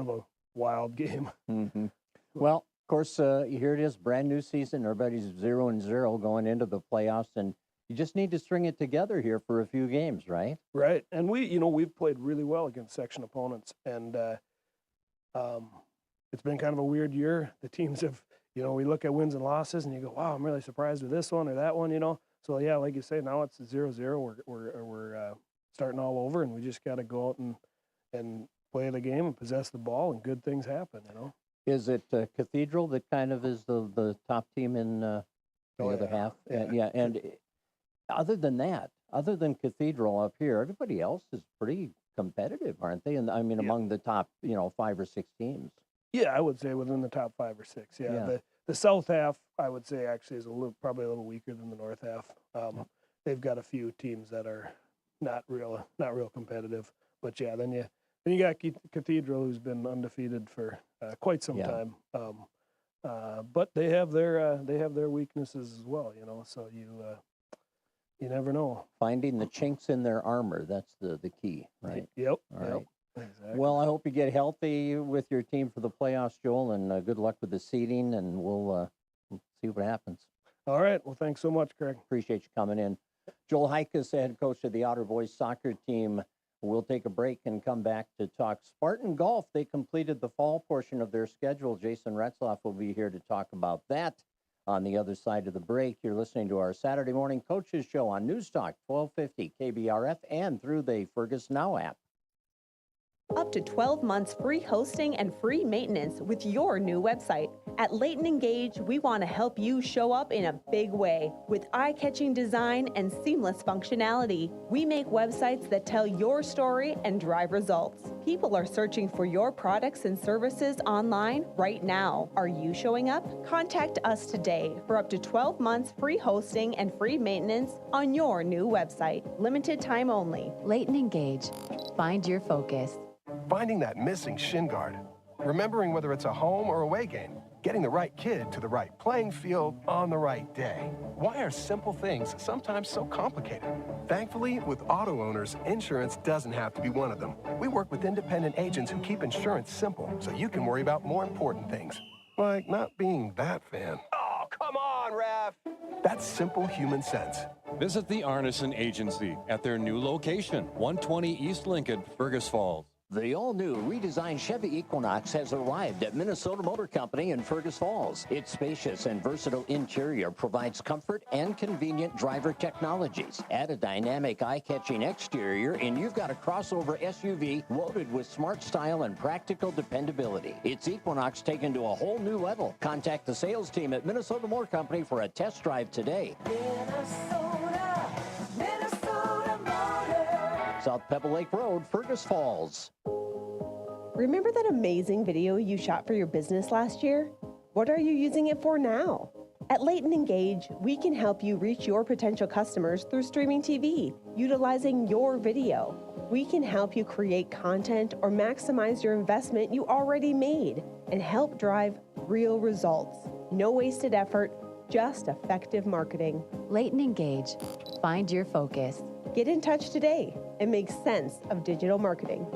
a wild game. Mm-hmm. Well, of course, here it is, brand new season. Everybody's 0-0 going into the playoffs, and you just need to string it together here for a few games, right? Right, and we've played really well against section opponents, and it's been kind of a weird year. The teams have. You know, we look at wins and losses, and you go, "Wow, I'm really surprised with this one or that one." You know, so yeah, like you say, now it's 0-0. We're starting all over, and we just got to go out and play the game and possess the ball, and good things happen. You know. Is it Cathedral that kind of is the top team in the other half? Yeah, and other than that, other than Cathedral up here, everybody else is pretty competitive, aren't they? And I mean, among the top, 5 or 6 teams. Yeah, I would say within the top 5 or 6. Yeah. The south half, I would say, actually is probably a little weaker than the north half. They've got a few teams that are not real competitive. But yeah, then you got Cathedral, who's been undefeated for quite some time. But they have their weaknesses as well. You know, so you never know. Finding the chinks in their armor, that's the key, right? Yep. All right. Exactly. Well, I hope you get healthy with your team for the playoffs, Joel, and good luck with the seeding, and we'll see what happens. All right. Well, thanks so much, Craig. Appreciate you coming in. Joel Heikus, the head coach of the Otter Boys soccer team. We'll take a break and come back to talk Spartan Golf. They completed the fall portion of their schedule. Jason Retzloff will be here to talk about that on the other side of the break. You're listening to our Saturday morning coaches show on News Talk 1250 KBRF and through the Fergus Now app. Up to 12 months free hosting and free maintenance with your new website. At Leighton Engage, we want to help you show up in a big way with eye-catching design and seamless functionality. We make websites that tell your story and drive results. People are searching for your products and services online right now. Are you showing up? Contact us today for up to 12 months free hosting and free maintenance on your new website. Limited time only. Leighton Engage. Find your focus. Finding that missing shin guard. Remembering whether it's a home or away game. Getting the right kid to the right playing field on the right day. Why are simple things sometimes so complicated? Thankfully, with auto owners, insurance doesn't have to be one of them. We work with independent agents who keep insurance simple so you can worry about more important things. Like not being that fan. Oh, come on, Ref! That's simple human sense. Visit the Arneson Agency at their new location, 120 East Lincoln, Fergus Falls. The all-new redesigned Chevy Equinox has arrived at Minnesota Motor Company in Fergus Falls. Its spacious and versatile interior provides comfort and convenient driver technologies. Add a dynamic, eye-catching exterior, and you've got a crossover SUV loaded with smart style and practical dependability. It's Equinox taken to a whole new level. Contact the sales team at Minnesota Motor Company for a test drive today. Minnesota Motor. South Pebble Lake Road, Fergus Falls. Remember that amazing video you shot for your business last year? What are you using it for now? At Leighton Engage, we can help you reach your potential customers through streaming TV, utilizing your video. We can help you create content or maximize your investment you already made and help drive real results. No wasted effort, just effective marketing. Leighton Engage. Find your focus. Get in touch today and make sense of digital marketing.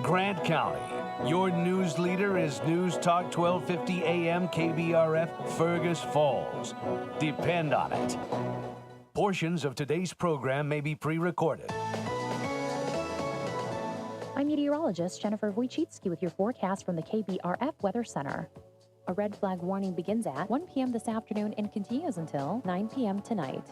Grant County. Your news leader is News Talk 1250 AM KBRF Fergus Falls. Depend on it. Portions of today's program may be pre-recorded. I'm meteorologist Jennifer Wojcicki with your forecast from the KBRF Weather Center. A red flag warning begins at 1 p.m. this afternoon and continues until 9 p.m. tonight.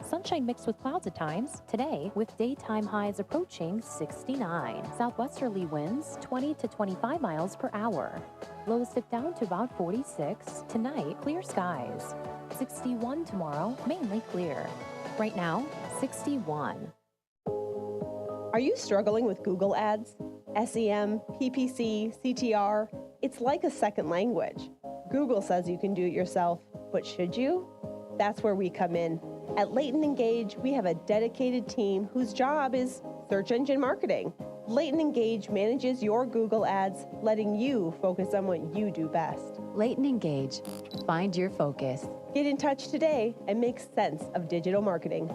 Sunshine mixed with clouds at times today, with daytime highs approaching 69. Southwesterly winds 20 to 25 miles per hour. Lows dip down to about 46. Tonight, clear skies. 61 tomorrow, mainly clear. Right now, 61. Are you struggling with Google Ads? SEM, PPC, CTR? It's like a second language. Google says you can do it yourself, but should you? That's where we come in. At Leighton Engage, we have a dedicated team whose job is search engine marketing. Leighton Engage manages your Google ads, letting you focus on what you do best. Leighton Engage. Find your focus. Get in touch today and make sense of digital marketing.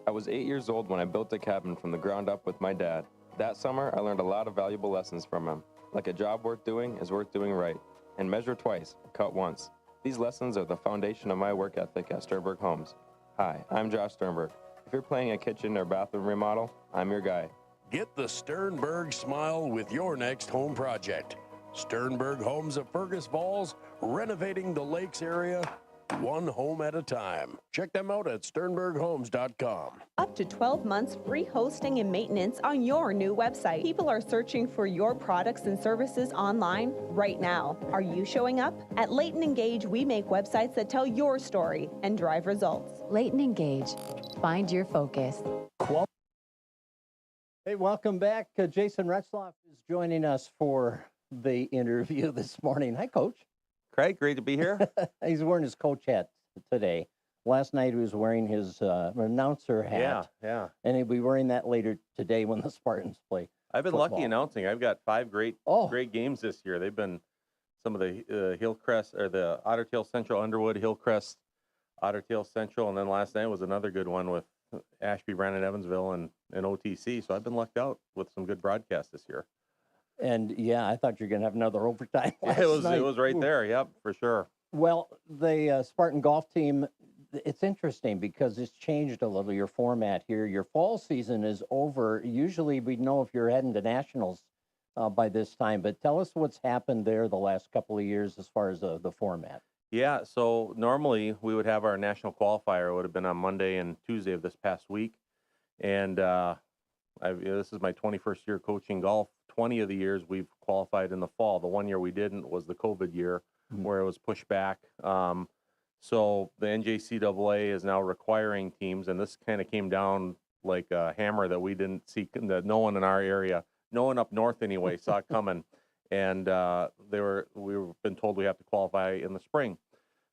I was 8 years old when I built a cabin from the ground up with my dad. That summer, I learned a lot of valuable lessons from him. Like a job worth doing is worth doing right. And measure twice, cut once. These lessons are the foundation of my work ethic at Sternberg Homes. Hi, I'm Josh Sternberg. If you're planning a kitchen or bathroom remodel, I'm your guy. Get the Sternberg smile with your next home project. Sternberg Homes of Fergus Falls, renovating the lakes area, one home at a time. Check them out at sternberghomes.com. Up to 12 months free hosting and maintenance on your new website. People are searching for your products and services online right now. Are you showing up? At Leighton Engage, we make websites that tell your story and drive results. Leighton Engage. Find your focus. Hey, welcome back. Jason Retzloff is joining us for the interview this morning. Hi, Coach. Craig, great to be here. He's wearing his coach hat today. Last night he was wearing his announcer hat. Yeah. And he'll be wearing that later today when the Spartans play. I've been football. lucky announcing. I've got 5 great games this year. They've been some of the Hillcrest or the Otter Tail Central Underwood, Hillcrest, Otter Tail Central, and then last night was another good one with Ashby, Brandon, Evansville, and OTC. So I've been lucked out with some good broadcasts this year. And yeah, I thought you were going to have another overtime. Yeah, it was right there. Yep, for sure. Well, the Spartan golf team it's interesting because it's changed a little, your format here. Your fall season is over. Usually we know if you're heading to nationals by this time, but tell us what's happened there the last couple of years as far as the format. Yeah, so normally we would have our national qualifier. It would have been on Monday and Tuesday of this past week. And this is my 21st year coaching golf. 20 of the years we've qualified in the fall. The one year we didn't was the COVID year where it was pushed back. So the NJCAA is now requiring teams, and this kind of came down like a hammer that we didn't see, that no one in our area, no one up north anyway, saw it coming. And we were been told we have to qualify in the spring.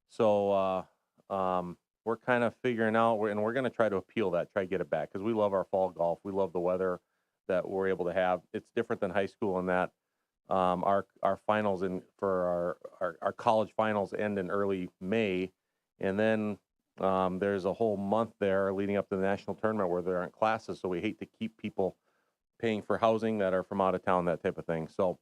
So we're kind of figuring out, and we're going to try to appeal that, try to get it back, because we love our fall golf. We love the weather that we're able to have. It's different than high school in that our finals for our college finals end in early May, and then there's a whole month there leading up to the national tournament where there aren't classes. So we hate to keep people paying for housing that are from out of town, that type of thing. So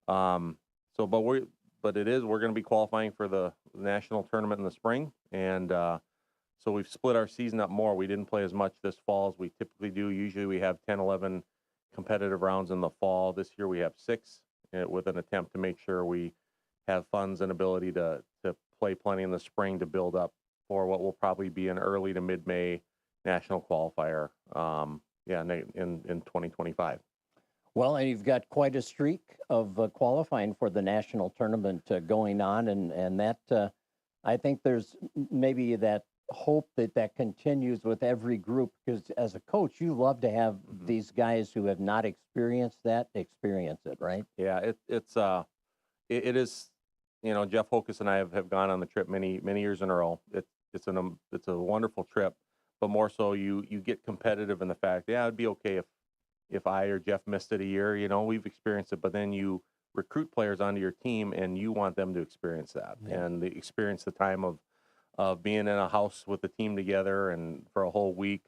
we're going to be qualifying for the national tournament in the spring, and so we've split our season up more. We didn't play as much this fall as we typically do. Usually we have 10, 11 competitive rounds in the fall. This year we have 6 with an attempt to make sure we have funds and ability to play plenty in the spring to build up for what will probably be an early to mid-May national qualifier in 2025. Well, and you've got quite a streak of qualifying for the national tournament going on, and that I think there's maybe that hope that continues with every group, because as a coach, you love to have these guys who have not experienced that experience it, right? Yeah, it is. You know, Jeff Hokus and I have gone on the trip many years in a row. It's a wonderful trip, but more so you get competitive in the fact, it'd be okay if I or Jeff missed it a year. You know, we've experienced it, but then you recruit players onto your team and you want them to experience that and experience the time of being in a house with the team together and for a whole week,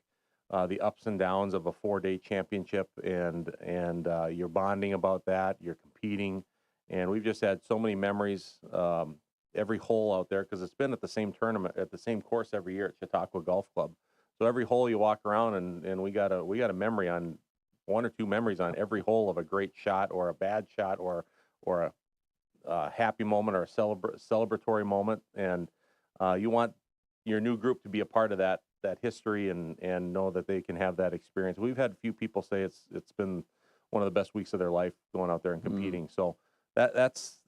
the ups and downs of a 4-day championship, and you're bonding about that, you're competing, and we've just had so many memories every hole out there, because it's been at the same tournament, at the same course every year at Chautauqua Golf Club. So every hole you walk around and we got a memory on, 1 or 2 memories on every hole of a great shot or a bad shot or a happy moment or a celebratory moment, and you want your new group to be a part of that history and know that they can have that experience. We've had a few people say it's been one of the best weeks of their life going out there and competing. So that's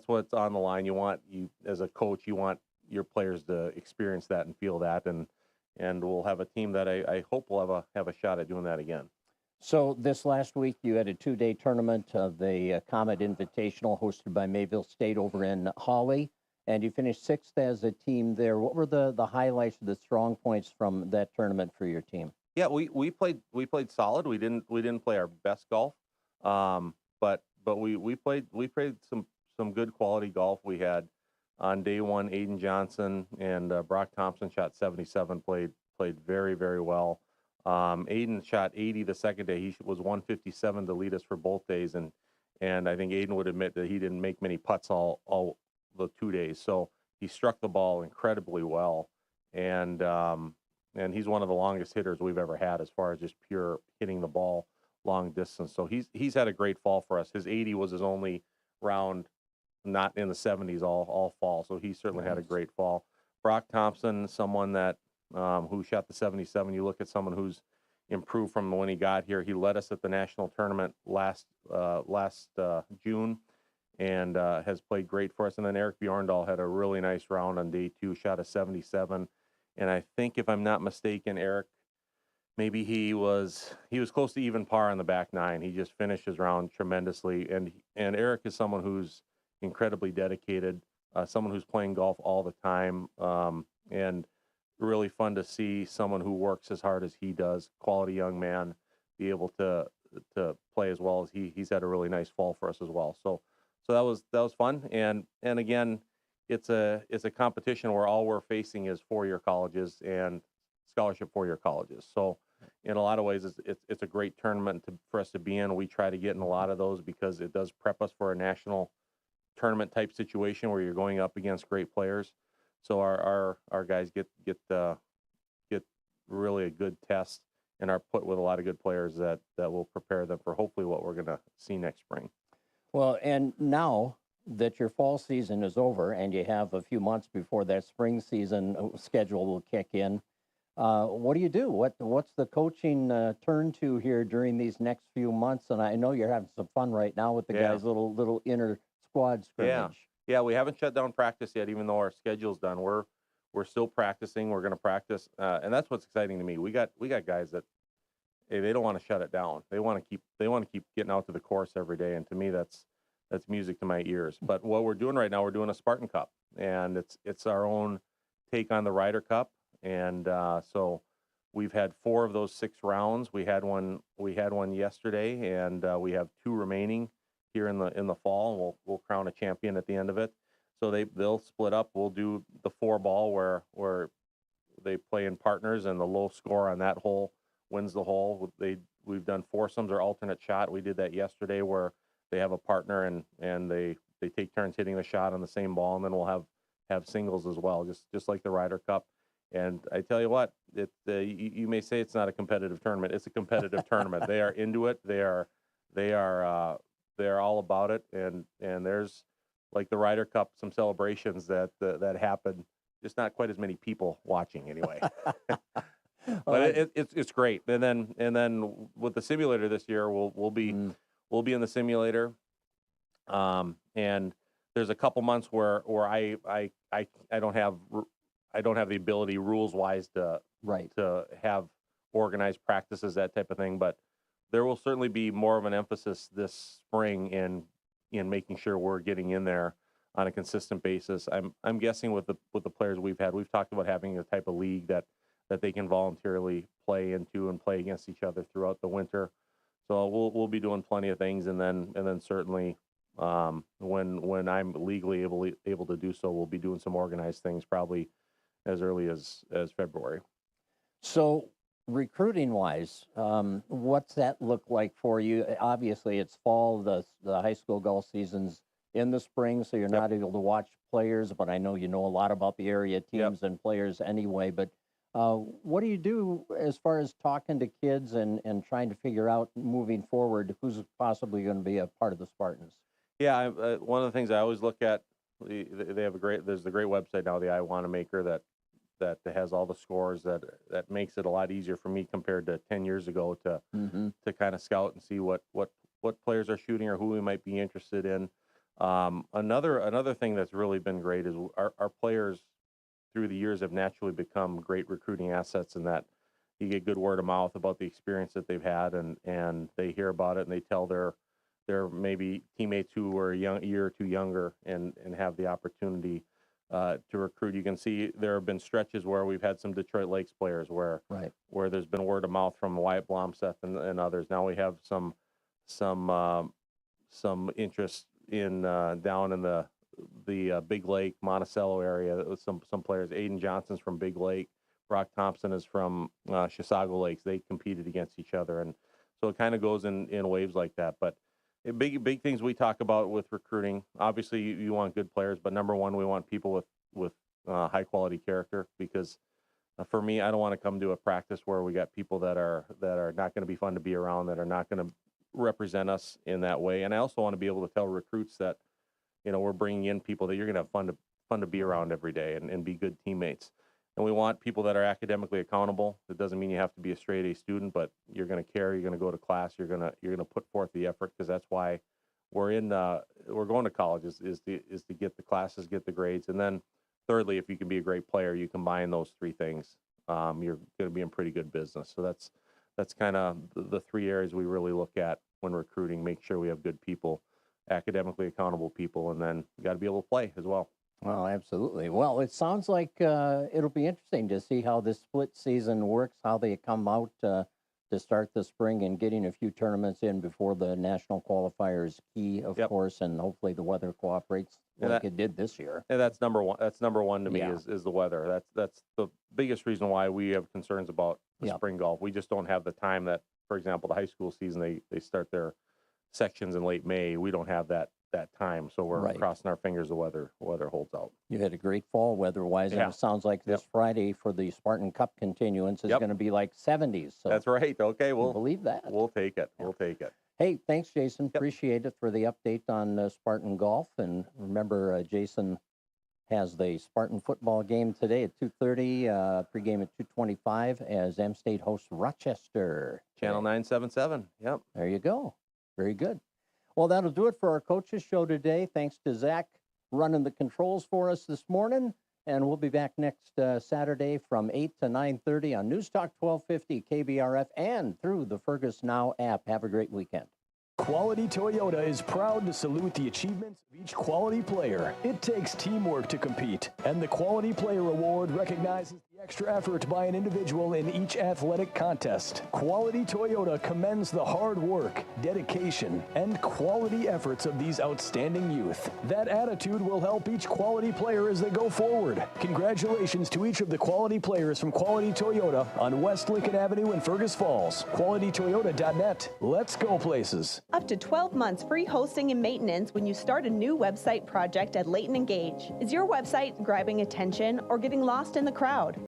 what's on the line. You as a coach, you want your players to experience that and feel that, and we'll have a team that I hope will have a shot at doing that again. So this last week, you had a 2-day tournament of the Comet Invitational hosted by Mayville State over in Hawley, and you finished 6th as a team there. What were the highlights, the strong points from that tournament for your team? Yeah, we played solid. We didn't play our best golf, but we played some good quality golf. We had on day 1 Aiden Johnson and Brock Thompson shot 77, played very, very well. Aiden shot 80 the second day. He was 157 to lead us for both days, and I think Aiden would admit that he didn't make many putts all the 2 days. So he struck the ball incredibly well, and he's one of the longest hitters we've ever had as far as just pure hitting the ball long distance. So he's had a great fall for us. His 80 was his only round not in the 70s all fall, so he certainly had a great fall. Brock Thompson, someone that who shot the 77. You look at someone who's improved from when he got here. He led us at the national tournament last June, and has played great for us. And then Eric Bjorndal had a really nice round on day 2, shot a 77. And I think, if I'm not mistaken, Eric, maybe he was close to even par on the back 9. He just finished his round tremendously. And Eric is someone who's incredibly dedicated, someone who's playing golf all the time, and really fun to see someone who works as hard as he does, quality young man, be able to play as well as he's had a really nice fall for us as well. So that was fun. And again, it's a competition where all we're facing is 4-year colleges and scholarship 4-year colleges. So in a lot of ways, it's a great tournament for us to be in. We try to get in a lot of those because it does prep us for a national tournament type situation where you're going up against great players. So our guys get really a good test and are put with a lot of good players that will prepare them for hopefully what we're going to see next spring. Well, and now that your fall season is over and you have a few months before that spring season schedule will kick in, what do you do? What's the coaching turn to here during these next few months? And I know you're having some fun right now with the guys' little inner squad scrimmage. Yeah, we haven't shut down practice yet, even though our schedule's done. We're still practicing. We're going to practice, and that's what's exciting to me. We got guys that they don't want to shut it down. They want to keep getting out to the course every day, and to me that's music to my ears. But what we're doing right now, we're doing a Spartan Cup, and it's our own take on the Ryder Cup. And so we've had 4 of those 6 rounds. We had one yesterday, and we have 2 remaining here in the fall. And we'll crown a champion at the end of it. So they'll split up. We'll do the 4-ball where they play in partners, and the low score on that hole wins the hole. We've done foursomes or alternate shot. We did that yesterday where they have a partner and they take turns hitting the shot on the same ball, and then we'll have singles as well, just like the Ryder Cup. And I tell you what, you may say it's not a competitive tournament. It's a competitive tournament. They are into it. They are all about it. And there's, like the Ryder Cup, some celebrations that happen. Just not quite as many people watching anyway. But it's great. And then with the simulator this year, we'll be in the simulator. And there's a couple months where I don't have the ability rules wise to have organized practices, that type of thing. But there will certainly be more of an emphasis this spring in making sure we're getting in there on a consistent basis. I'm guessing with the players we've talked about having a type of league that they can voluntarily play into and play against each other throughout the winter. So we'll be doing plenty of things, and then certainly when I'm legally able to do so, we'll be doing some organized things probably as early as February. So recruiting wise, what's that look like for you? Obviously it's fall, the high school golf season's in the spring, so you're not able to watch players, but I know you know a lot about the area teams and players anyway. But what do you do as far as talking to kids and trying to figure out moving forward who's possibly going to be a part of the Spartans? Yeah, one of the things I always look at, they have there's a great website now, the I Wanna Maker, that has all the scores that makes it a lot easier for me compared to 10 years ago to kind of scout and see what players are shooting or who we might be interested in. Another thing that's really been great is our players through the years have naturally become great recruiting assets, in that you get good word of mouth about the experience that they've had, and they hear about it and they tell their maybe teammates who are a year or two younger and have the opportunity to recruit. You can see there have been stretches where we've had some Detroit Lakes players where there's been word of mouth from Wyatt Blomseth and others. Now we have some interest in down in the Big Lake, Monticello area. Some players. Aiden Johnson's from Big Lake. Brock Thompson is from Chisago Lakes. They competed against each other, and so it kind of goes in waves like that. But big things we talk about with recruiting. Obviously, you want good players, but number one, we want people with high quality character, because for me, I don't want to come to a practice where we got people that are not going to be fun to be around, that are not going to represent us in that way. And I also want to be able to tell recruits that, we're bringing in people that you're going to have fun to be around every day and be good teammates. And we want people that are academically accountable. That doesn't mean you have to be a straight A student, but you're going to care. You're going to go to class. You're going to put forth the effort, because that's why we're going to college is to get the classes, get the grades, and then thirdly, if you can be a great player, you combine those 3 things. You're going to be in pretty good business. So that's kind of the 3 areas we really look at when recruiting. Make sure we have good people, academically accountable people, and then you got to be able to play as well. Well, absolutely. Well, it sounds like it'll be interesting to see how this split season works, how they come out to start the spring, and getting a few tournaments in before the national qualifier is key, of course, and hopefully the weather cooperates like it did this year. And that's number one. That's number one to me is the weather. That's the biggest reason why we have concerns about the spring golf. We just don't have the time that, for example, the high school season, they start their sections in late May. We don't have that that time. So we're crossing our fingers the weather holds out. You had a great fall weather-wise, and Yeah. it sounds like this Friday for the Spartan Cup continuance is going to be like 70s. So That's right. Okay, we'll believe that. We'll take it. We'll take it. Hey, thanks, Jason. Appreciate it for the update on Spartan Golf. And remember, Jason has the Spartan football game today at 2:30, pregame at 2:25 as M-State hosts Rochester. Channel 977. Yep. There you go. Very good. Well, that'll do it for our coaches show today. Thanks to Zach running the controls for us this morning. And we'll be back next Saturday from 8 to 9:30 on News Talk 1250 KBRF and through the Fergus Now app. Have a great weekend. Quality Toyota is proud to salute the achievements of each quality player. It takes teamwork to compete, and the Quality Player Award recognizes the extra effort by an individual in each athletic contest. Quality Toyota commends the hard work, dedication, and quality efforts of these outstanding youth. That attitude will help each quality player as they go forward. Congratulations to each of the quality players from Quality Toyota on West Lincoln Avenue in Fergus Falls. QualityToyota.net. Let's go places. Up to 12 months free hosting and maintenance when you start a new website project at Leighton & Gage. Is your website grabbing attention or getting lost in the crowd?